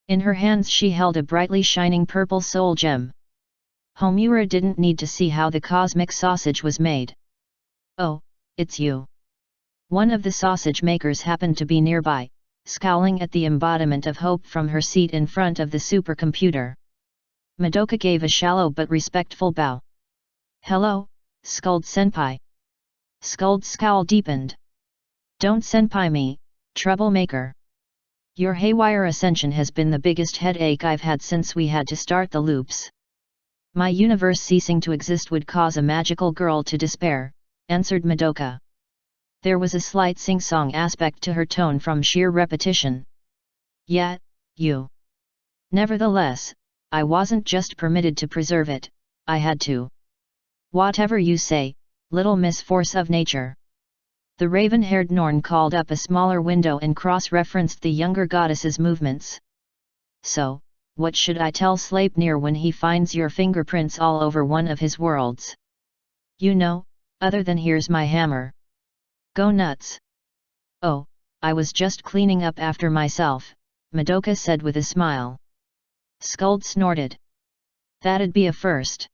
In her hands she held a brightly shining purple soul gem. Homura didn't need to see how the cosmic sausage was made. Oh, it's you. One of the sausage makers happened to be nearby, scowling at the embodiment of hope from her seat in front of the supercomputer. Madoka gave a shallow but respectful bow. Hello, Skuld senpai. Skuld's scowl deepened. Don't senpai me, troublemaker. Your haywire ascension has been the biggest headache I've had since we had to start the loops. My universe ceasing to exist would cause a magical girl to despair, answered Madoka. There was a slight sing-song aspect to her tone from sheer repetition. Yet, you. Nevertheless, I wasn't just permitted to preserve it, I had to. Whatever you say, little Miss Force of Nature. The raven-haired Norn called up a smaller window and cross-referenced the younger goddess's movements. So, what should I tell Sleipnir when he finds your fingerprints all over one of his worlds? You know, other than here's my hammer. Go nuts. Oh, I was just cleaning up after myself, Madoka said with a smile. Skuld snorted. That'd be a first.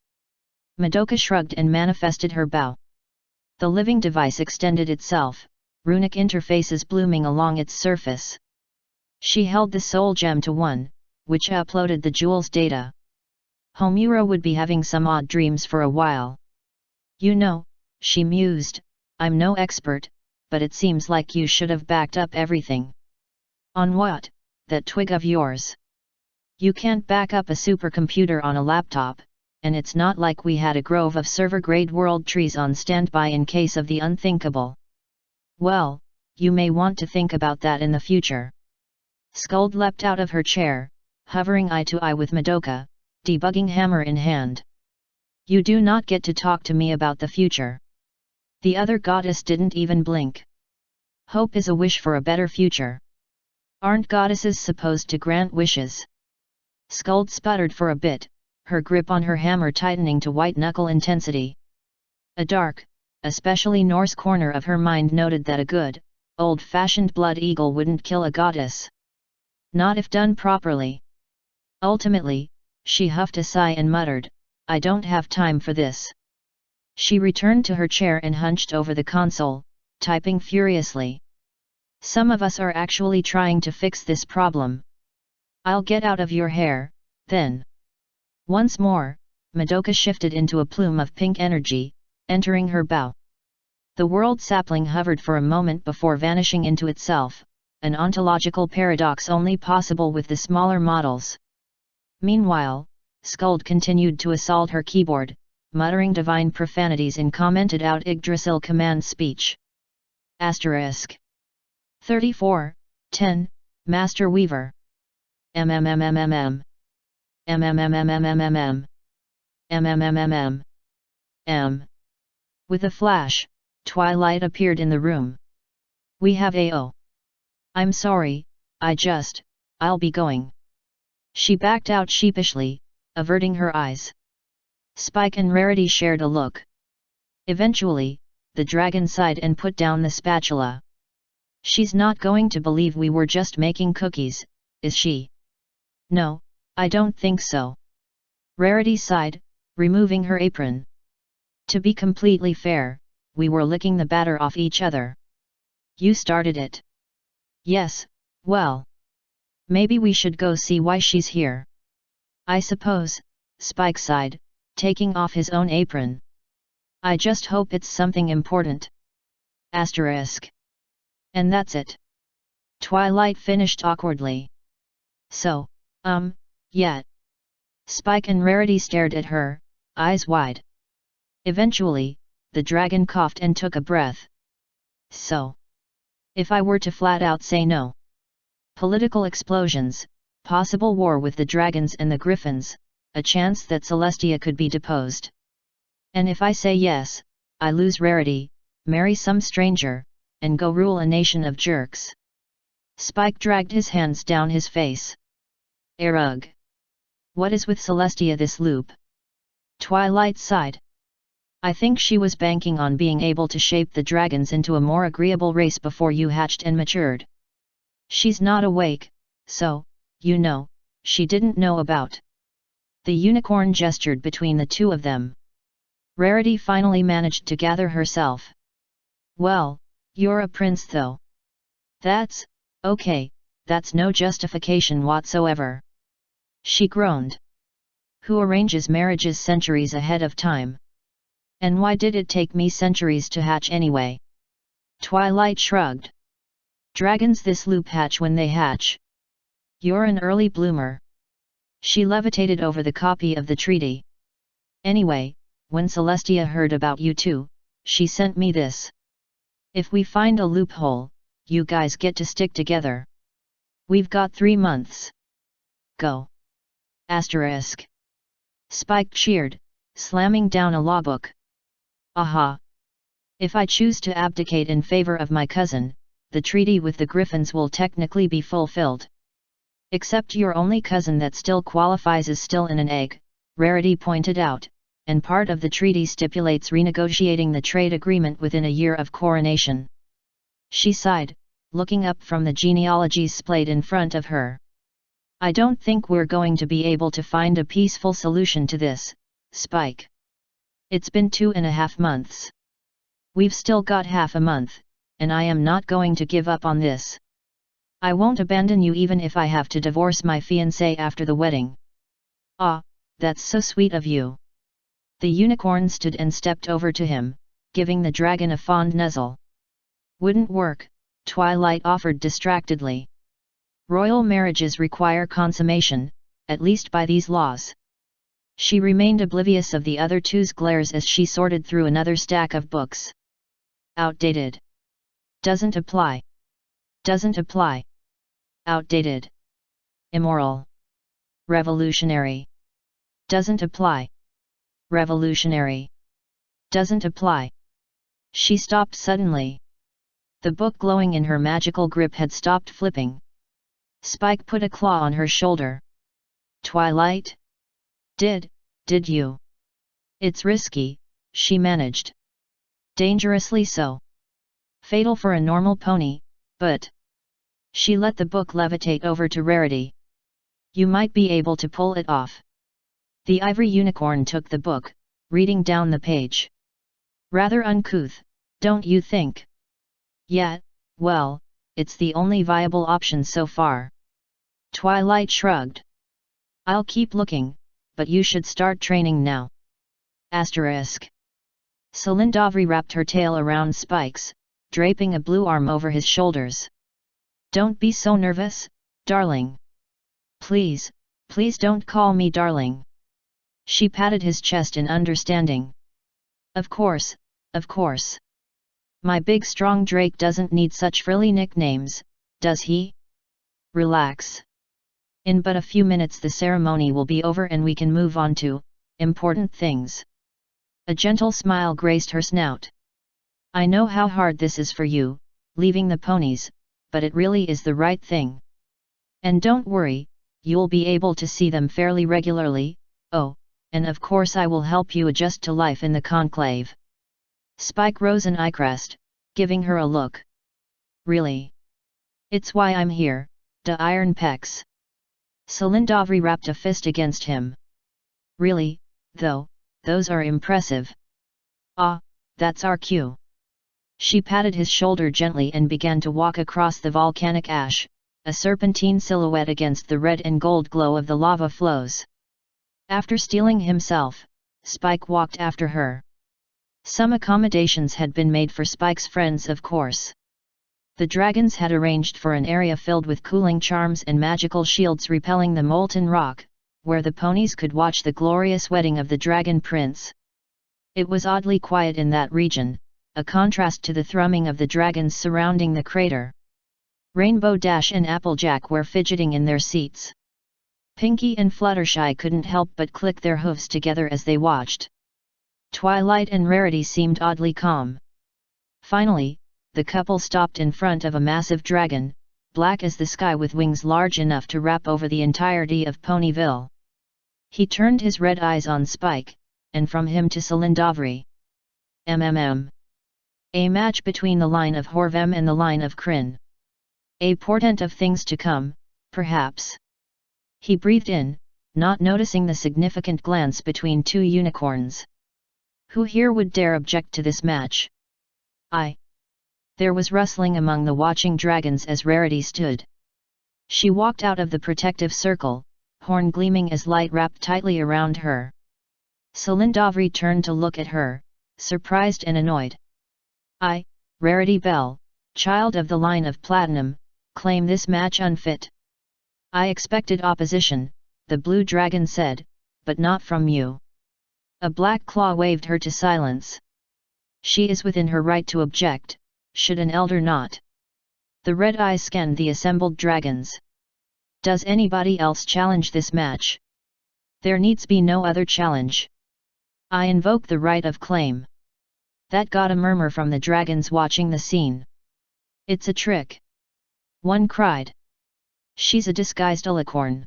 Madoka shrugged and manifested her bow. The living device extended itself, runic interfaces blooming along its surface. She held the soul gem to one, which uploaded the jewel's data. Homura would be having some odd dreams for a while. You know, she mused, I'm no expert, but it seems like you should have backed up everything. On what? That twig of yours. You can't back up a supercomputer on a laptop, and it's not like we had a grove of server-grade world trees on standby in case of the unthinkable. Well, you may want to think about that in the future. Skuld leapt out of her chair, hovering eye to eye with Madoka, debugging hammer in hand. You do not get to talk to me about the future. The other goddess didn't even blink. Hope is a wish for a better future. Aren't goddesses supposed to grant wishes? Skuld sputtered for a bit, her grip on her hammer tightening to white-knuckle intensity. A dark, especially Norse corner of her mind noted that a good, old-fashioned blood eagle wouldn't kill a goddess. Not if done properly. Ultimately, she huffed a sigh and muttered, I don't have time for this. She returned to her chair and hunched over the console, typing furiously. Some of us are actually trying to fix this problem. I'll get out of your hair, then. Once more, Madoka shifted into a plume of pink energy, entering her bow. The world sapling hovered for a moment before vanishing into itself, an ontological paradox only possible with the smaller models. Meanwhile, Skuld continued to assault her keyboard, muttering divine profanities in commented out Yggdrasil command speech. Asterisk. 34, 10, Master Weaver. MMMMMM. MMMMMMM. MMMMM. M. With a flash, Twilight appeared in the room. We have AO. I'm sorry, I'll be going. She backed out sheepishly, averting her eyes. Spike and Rarity shared a look. Eventually, the dragon sighed and put down the spatula. She's not going to believe we were just making cookies, is she? No, I don't think so. Rarity sighed, removing her apron. To be completely fair, we were licking the batter off each other. You started it. Yes, well. Maybe we should go see why she's here. I suppose, Spike sighed, taking off his own apron. I just hope it's something important. Asterisk. And that's it. Twilight finished awkwardly. So, yet. Spike and Rarity stared at her, eyes wide. Eventually, the dragon coughed and took a breath. So. If I were to flat out say no. Political explosions, possible war with the dragons and the griffins, a chance that Celestia could be deposed. And if I say yes, I lose Rarity, marry some stranger, and go rule a nation of jerks. Spike dragged his hands down his face. Erug. What is with Celestia this loop? Twilight sighed. I think she was banking on being able to shape the dragons into a more agreeable race before you hatched and matured. She's not awake, so, you know, she didn't know about. The unicorn gestured between the two of them. Rarity finally managed to gather herself. Well, you're a prince though. That's, okay, that's no justification whatsoever. She groaned. Who arranges marriages centuries ahead of time? And why did it take me centuries to hatch anyway? Twilight shrugged. Dragons this loop hatch when they hatch. You're an early bloomer. She levitated over the copy of the treaty. Anyway, when Celestia heard about you two, she sent me this. If we find a loophole, you guys get to stick together. We've got 3 months. Go. Asterisk. Spike cheered, slamming down a lawbook. Aha! If I choose to abdicate in favor of my cousin, the treaty with the Griffins will technically be fulfilled. Except your only cousin that still qualifies is still in an egg, Rarity pointed out, and part of the treaty stipulates renegotiating the trade agreement within a year of coronation. She sighed, looking up from the genealogies splayed in front of her. I don't think we're going to be able to find a peaceful solution to this, Spike. It's been 2.5 months. We've still got half a month, and I am not going to give up on this. I won't abandon you even if I have to divorce my fiancé after the wedding. Ah, that's so sweet of you. The unicorn stood and stepped over to him, giving the dragon a fond nuzzle. Wouldn't work, Twilight offered distractedly. Royal marriages require consummation, at least by these laws. She remained oblivious of the other two's glares as she sorted through another stack of books. Outdated. Doesn't apply. Doesn't apply. Outdated. Immoral. Revolutionary. Doesn't apply. Revolutionary. Doesn't apply. She stopped suddenly. The book glowing in her magical grip had stopped flipping. Spike put a claw on her shoulder. Twilight? Did you? It's risky, she managed. Dangerously so. Fatal for a normal pony, but... She let the book levitate over to Rarity. You might be able to pull it off. The ivory unicorn took the book, reading down the page. Rather uncouth, don't you think? Yeah, well, it's the only viable option so far. Twilight shrugged. I'll keep looking, but you should start training now. Asterisk. Silindavri wrapped her tail around Spike's, draping a blue arm over his shoulders. Don't be so nervous, darling. Please, please don't call me darling. She patted his chest in understanding. Of course, of course. My big strong Drake doesn't need such frilly nicknames, does he? Relax. In but a few minutes the ceremony will be over and we can move on to important things. A gentle smile graced her snout. I know how hard this is for you, leaving the ponies, but it really is the right thing. And don't worry, you'll be able to see them fairly regularly. Oh, and of course I will help you adjust to life in the conclave. Spike rose an eyecrest, giving her a look. Really? It's why I'm here, da iron pecs. Silindavri wrapped a fist against him. Really, though, those are impressive. Ah, that's our cue. She patted his shoulder gently and began to walk across the volcanic ash, a serpentine silhouette against the red and gold glow of the lava flows. After steeling himself, Spike walked after her. Some accommodations had been made for Spike's friends, of course. The dragons had arranged for an area filled with cooling charms and magical shields repelling the molten rock, where the ponies could watch the glorious wedding of the dragon prince. It was oddly quiet in that region, a contrast to the thrumming of the dragons surrounding the crater. Rainbow Dash and Applejack were fidgeting in their seats. Pinkie and Fluttershy couldn't help but click their hooves together as they watched. Twilight and Rarity seemed oddly calm. Finally, the couple stopped in front of a massive dragon, black as the sky with wings large enough to wrap over the entirety of Ponyville. He turned his red eyes on Spike, and from him to Silindavri. A match between the line of Horvem and the line of Kryn. A portent of things to come, perhaps. He breathed in, not noticing the significant glance between two unicorns. Who here would dare object to this match? There was rustling among the watching dragons as Rarity stood. She walked out of the protective circle, horn gleaming as light wrapped tightly around her. Silindavri turned to look at her, surprised and annoyed. Rarity Bell, child of the line of Platinum, claim this match unfit. I expected opposition, the blue dragon said, but not from you. A black claw waved her to silence. She is within her right to object, should an elder not. The red eyes scanned the assembled dragons. Does anybody else challenge this match? There needs be no other challenge. I invoke the right of claim. That got a murmur from the dragons watching the scene. It's a trick. One cried. She's a disguised alicorn.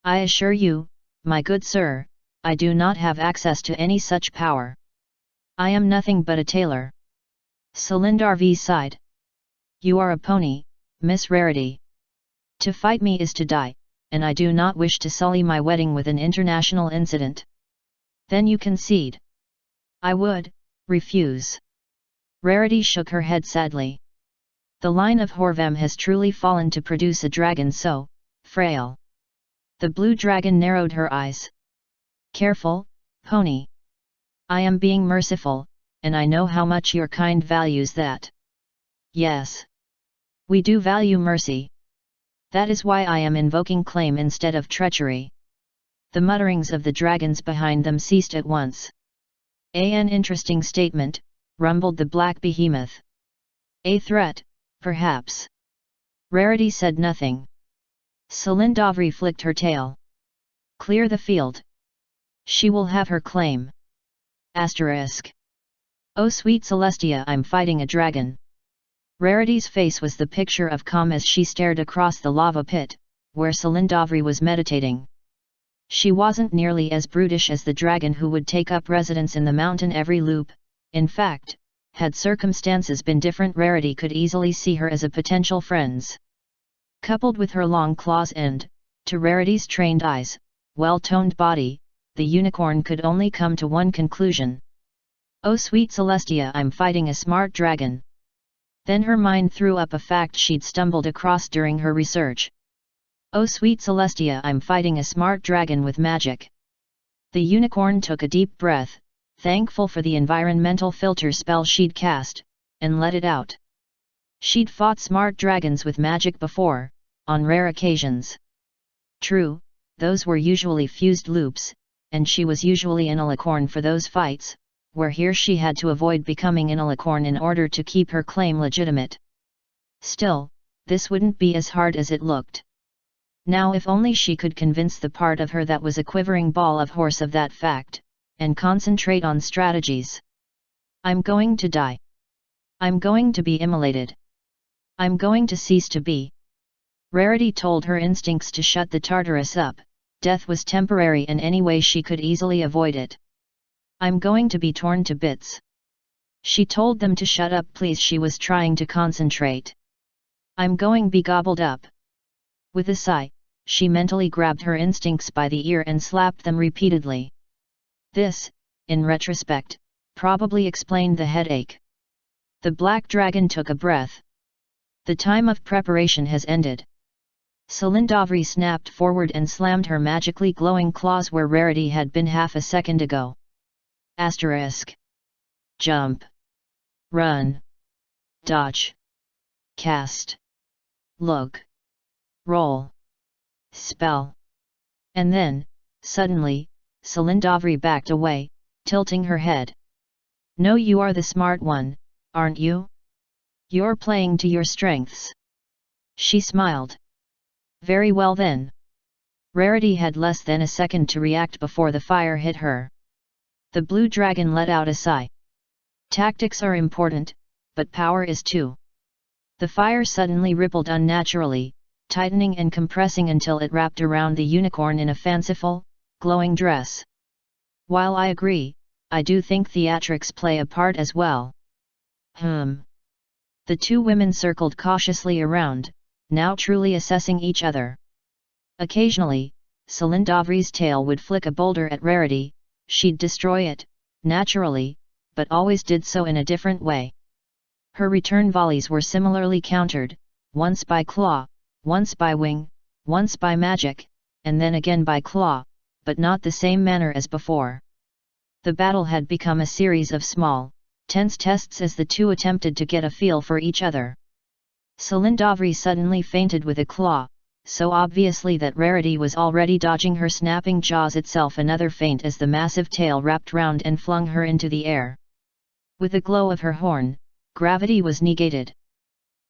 I assure you, my good sir, I do not have access to any such power. I am nothing but a tailor. Celindarv sighed. You are a pony, Miss Rarity. To fight me is to die, and I do not wish to sully my wedding with an international incident. Then you concede. I would refuse. Rarity shook her head sadly. The line of Horvem has truly fallen to produce a dragon so frail. The blue dragon narrowed her eyes. Careful, pony. I am being merciful, and I know how much your kind values that. Yes. We do value mercy. That is why I am invoking claim instead of treachery. The mutterings of the dragons behind them ceased at once. An interesting statement, rumbled the black behemoth. A threat, perhaps. Rarity said nothing. Celindarv flicked her tail. Clear the field. She will have her claim. Asterisk. Oh sweet Celestia, I'm fighting a dragon. Rarity's face was the picture of calm as she stared across the lava pit, where Celindarv was meditating. She wasn't nearly as brutish as the dragon who would take up residence in the mountain every loop. In fact, had circumstances been different, Rarity could easily see her as a potential friend. Coupled with her long claws and, to Rarity's trained eyes, well-toned body, the unicorn could only come to one conclusion. Oh sweet Celestia, I'm fighting a smart dragon. Then her mind threw up a fact she'd stumbled across during her research. Oh sweet Celestia, I'm fighting a smart dragon with magic. The unicorn took a deep breath, thankful for the environmental filter spell she'd cast, and let it out. She'd fought smart dragons with magic before, on rare occasions. True, those were usually fused loops, and she was usually an alicorn for those fights, where here she had to avoid becoming an alicorn in order to keep her claim legitimate. Still, this wouldn't be as hard as it looked. Now if only she could convince the part of her that was a quivering ball of horse of that fact, and concentrate on strategies. I'm going to die. I'm going to be immolated. I'm going to cease to be. Rarity told her instincts to shut the Tartarus up. Death was temporary and any way she could easily avoid it. I'm going to be torn to bits. She told them to shut up please, she was trying to concentrate. I'm going be gobbled up. With a sigh, she mentally grabbed her instincts by the ear and slapped them repeatedly. This, in retrospect, probably explained the headache. The black dragon took a breath. The time of preparation has ended. Celindarv snapped forward and slammed her magically glowing claws where Rarity had been half a second ago. Asterisk. Jump. Run. Dodge. Cast. Look. Roll. Spell. And then, suddenly, Celindarv backed away, tilting her head. No, you are the smart one, aren't you? You're playing to your strengths. She smiled. Very well then. Rarity had less than a second to react before the fire hit her. The blue dragon let out a sigh. Tactics are important, but power is too. The fire suddenly rippled unnaturally, tightening and compressing until it wrapped around the unicorn in a fanciful, glowing dress. While I agree, I do think theatrics play a part as well. The two women circled cautiously around, now truly assessing each other. Occasionally, Celindarv's tail would flick a boulder at Rarity. She'd destroy it, naturally, but always did so in a different way. Her return volleys were similarly countered, once by claw, once by wing, once by magic, and then again by claw, but not the same manner as before. The battle had become a series of small, tense tests as the two attempted to get a feel for each other. Celindarv suddenly feinted with a claw, so obviously that Rarity was already dodging her snapping jaws, itself another feint as the massive tail wrapped round and flung her into the air. With the glow of her horn, gravity was negated.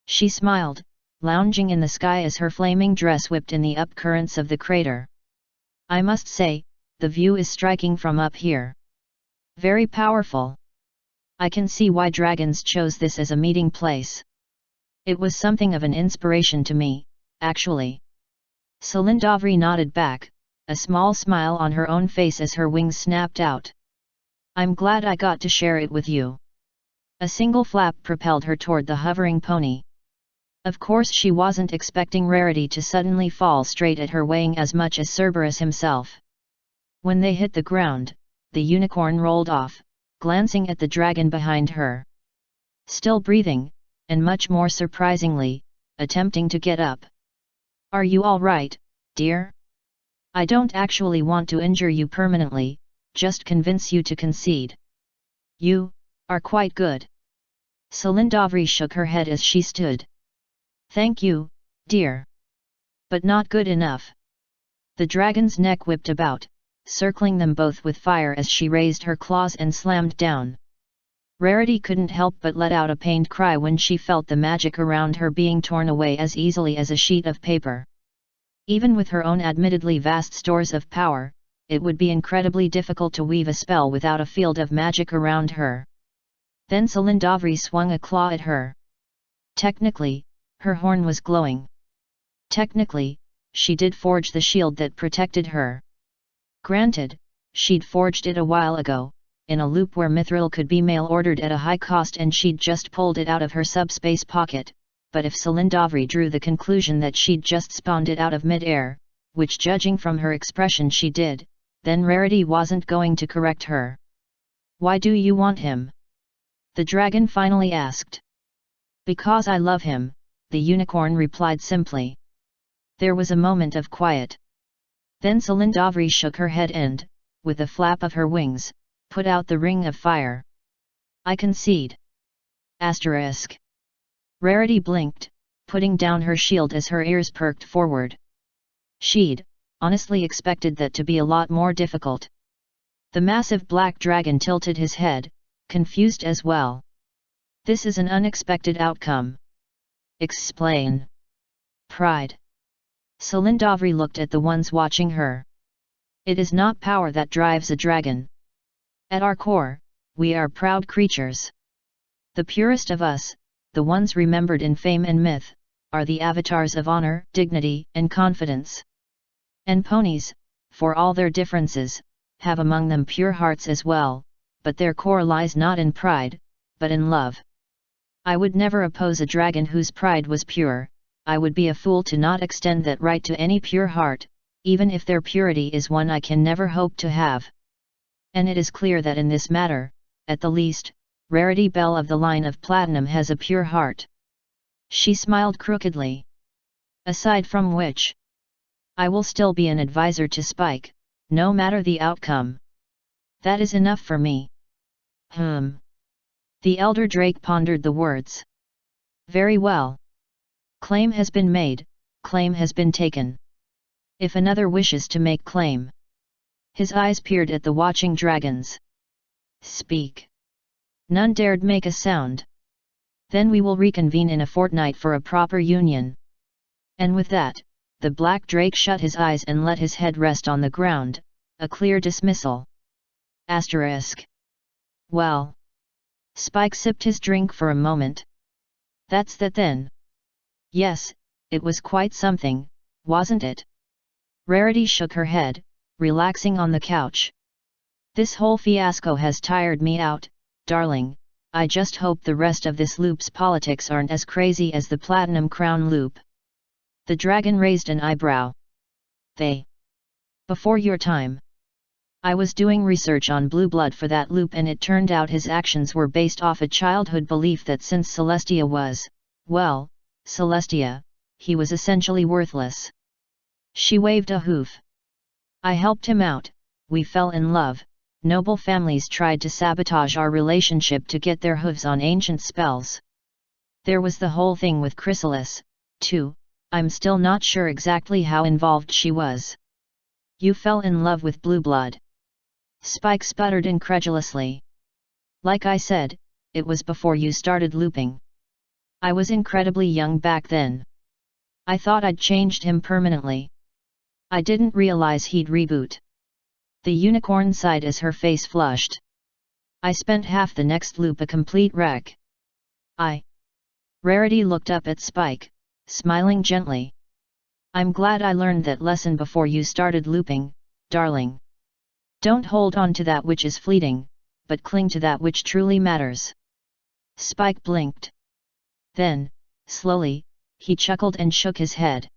She smiled, lounging in the sky as her flaming dress whipped in the up-currents of the crater. I must say, the view is striking from up here. Very powerful. I can see why dragons chose this as a meeting place. It was something of an inspiration to me, actually. Silindavri nodded back, a small smile on her own face as her wings snapped out. I'm glad I got to share it with you. A single flap propelled her toward the hovering pony. Of course she wasn't expecting Rarity to suddenly fall straight at her, weighing as much as Cerberus himself. When they hit the ground, the unicorn rolled off, glancing at the dragon behind her. Still breathing, and much more surprisingly, attempting to get up. Are you all right, dear? I don't actually want to injure you permanently, just convince you to concede. You are quite good. Silindavri shook her head as she stood. Thank you, dear. But not good enough. The dragon's neck whipped about, circling them both with fire as she raised her claws and slammed down. Rarity couldn't help but let out a pained cry when she felt the magic around her being torn away as easily as a sheet of paper. Even with her own admittedly vast stores of power, it would be incredibly difficult to weave a spell without a field of magic around her. Then Silindavri swung a claw at her. Technically, her horn was glowing. Technically, she did forge the shield that protected her. Granted, she'd forged it a while ago, in a loop where mithril could be mail-ordered at a high cost, and she'd just pulled it out of her subspace pocket, but if Silindavri drew the conclusion that she'd just spawned it out of mid-air, which judging from her expression she did, then Rarity wasn't going to correct her. Why do you want him? The dragon finally asked. Because I love him, the unicorn replied simply. There was a moment of quiet. Then Silindavri shook her head and, with a flap of her wings, put out the ring of fire. I concede. Asterisk. Rarity blinked, putting down her shield as her ears perked forward. She'd honestly expected that to be a lot more difficult. The massive black dragon tilted his head, confused as well. This is an unexpected outcome. Explain. Pride. Silindavri looked at the ones watching her. It is not power that drives a dragon. At our core, we are proud creatures. The purest of us, the ones remembered in fame and myth, are the avatars of honor, dignity, and confidence. And ponies, for all their differences, have among them pure hearts as well, but their core lies not in pride, but in love. I would never oppose a dragon whose pride was pure. I would be a fool to not extend that right to any pure heart, even if their purity is one I can never hope to have. And it is clear that in this matter, at the least, Rarity Bell of the line of Platinum has a pure heart. She smiled crookedly. Aside from which, I will still be an advisor to Spike, no matter the outcome. That is enough for me. The elder Drake pondered the words. Very well. Claim has been made, claim has been taken. If another wishes to make claim. His eyes peered at the watching dragons. Speak. None dared make a sound. Then we will reconvene in a fortnight for a proper union. And with that, the black drake shut his eyes and let his head rest on the ground, a clear dismissal. Asterisk. Well. Spike sipped his drink for a moment. That's that then. Yes, it was quite something, wasn't it? Rarity shook her head, relaxing on the couch. This whole fiasco has tired me out, darling. I just hope the rest of this loop's politics aren't as crazy as the Platinum Crown loop. The dragon raised an eyebrow. Before your time. I was doing research on blue blood for that loop, and it turned out his actions were based off a childhood belief that since Celestia was, well, Celestia, he was essentially worthless. She waved a hoof. I helped him out, we fell in love, noble families tried to sabotage our relationship to get their hooves on ancient spells. There was the whole thing with Chrysalis, too. I'm still not sure exactly how involved she was. You fell in love with blue blood. Spike sputtered incredulously. Like I said, it was before you started looping. I was incredibly young back then. I thought I'd changed him permanently. I didn't realize he'd reboot. The unicorn sighed as her face flushed. I spent half the next loop a complete wreck. Rarity looked up at Spike, smiling gently. I'm glad I learned that lesson before you started looping, darling. Don't hold on to that which is fleeting, but cling to that which truly matters. Spike blinked. Then, slowly, he chuckled and shook his head.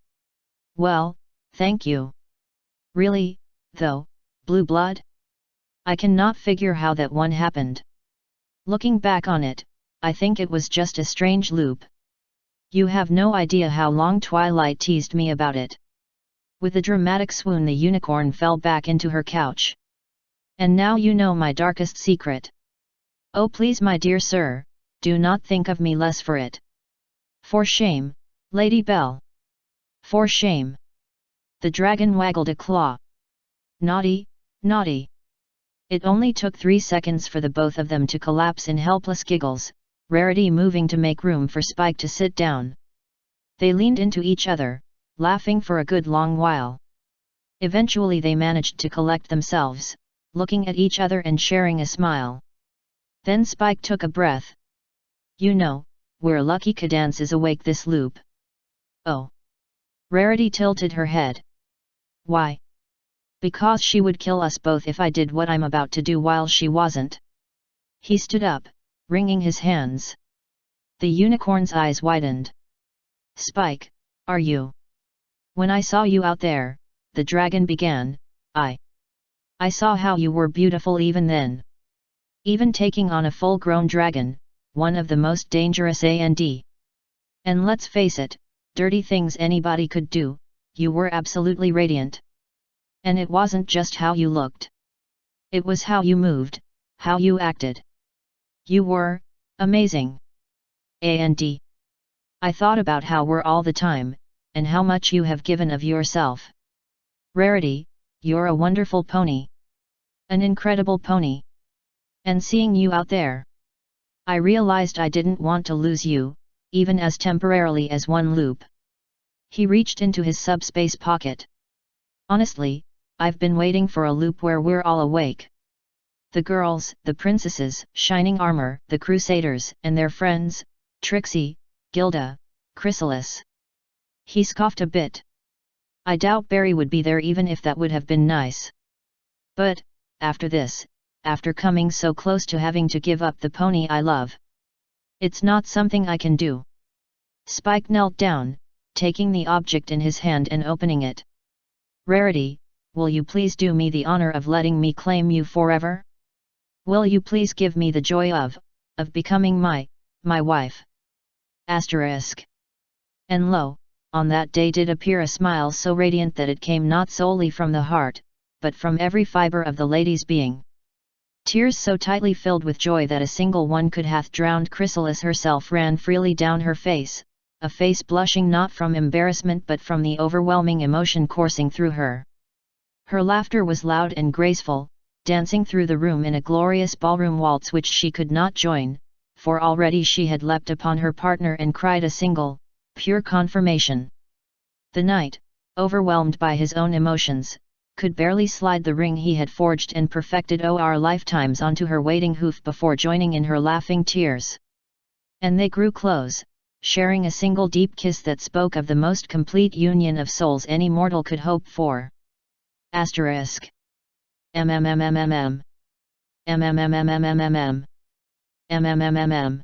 Well, thank you. Really, though, Blue Blood? I cannot figure how that one happened. Looking back on it, I think it was just a strange loop. You have no idea how long Twilight teased me about it. With a dramatic swoon, the unicorn fell back into her couch. And now you know my darkest secret. Oh please, my dear sir, do not think of me less for it. For shame, Lady Belle. For shame. The dragon waggled a claw. Naughty, naughty. It only took 3 seconds for the both of them to collapse in helpless giggles, Rarity moving to make room for Spike to sit down. They leaned into each other, laughing for a good long while. Eventually they managed to collect themselves, looking at each other and sharing a smile. Then Spike took a breath. You know, we're lucky Cadance is awake this loop. Oh. Rarity tilted her head. Why? Because she would kill us both if I did what I'm about to do while she wasn't. He stood up, wringing his hands. The unicorn's eyes widened. Spike, are you? When I saw you out there, the dragon began, I saw how you were beautiful even then. Even taking on a full-grown dragon, one of the most dangerous and let's face it, dirty things anybody could do, you were absolutely radiant. And it wasn't just how you looked. It was how you moved, how you acted. You were amazing. I thought about how we're all the time, and how much you have given of yourself. Rarity, you're a wonderful pony. An incredible pony. And seeing you out there, I realized I didn't want to lose you, even as temporarily as one loop. He reached into his subspace pocket. Honestly, I've been waiting for a loop where we're all awake. The girls, the princesses, shining armor, the crusaders, and their friends, Trixie, Gilda, Chrysalis. He scoffed a bit. I doubt Barry would be there even if that would have been nice. But, after this, after coming so close to having to give up the pony I love, it's not something I can do. Spike knelt down, taking the object in his hand and opening it. Rarity, will you please do me the honor of letting me claim you forever? Will you please give me the joy of becoming my wife? Asterisk. And lo, on that day did appear a smile so radiant that it came not solely from the heart, but from every fiber of the lady's being. Tears so tightly filled with joy that a single one could hath drowned Chrysalis herself ran freely down her face, a face blushing not from embarrassment but from the overwhelming emotion coursing through her. Her laughter was loud and graceful, dancing through the room in a glorious ballroom waltz which she could not join, for already she had leapt upon her partner and cried a single, pure confirmation. The knight, overwhelmed by his own emotions, could barely slide the ring he had forged and perfected o'er lifetimes onto her waiting hoof before joining in her laughing tears. And they grew close, sharing a single deep kiss that spoke of the most complete union of souls any mortal could hope for. Asterisk. MMMMMM. MMMMMMM. MMMMM.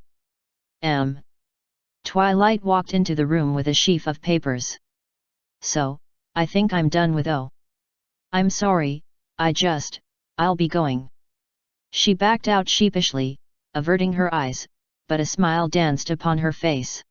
M. Twilight walked into the room with a sheaf of papers. So, I think I'm done with I'm sorry, I'll be going. She backed out sheepishly, averting her eyes, but a smile danced upon her face.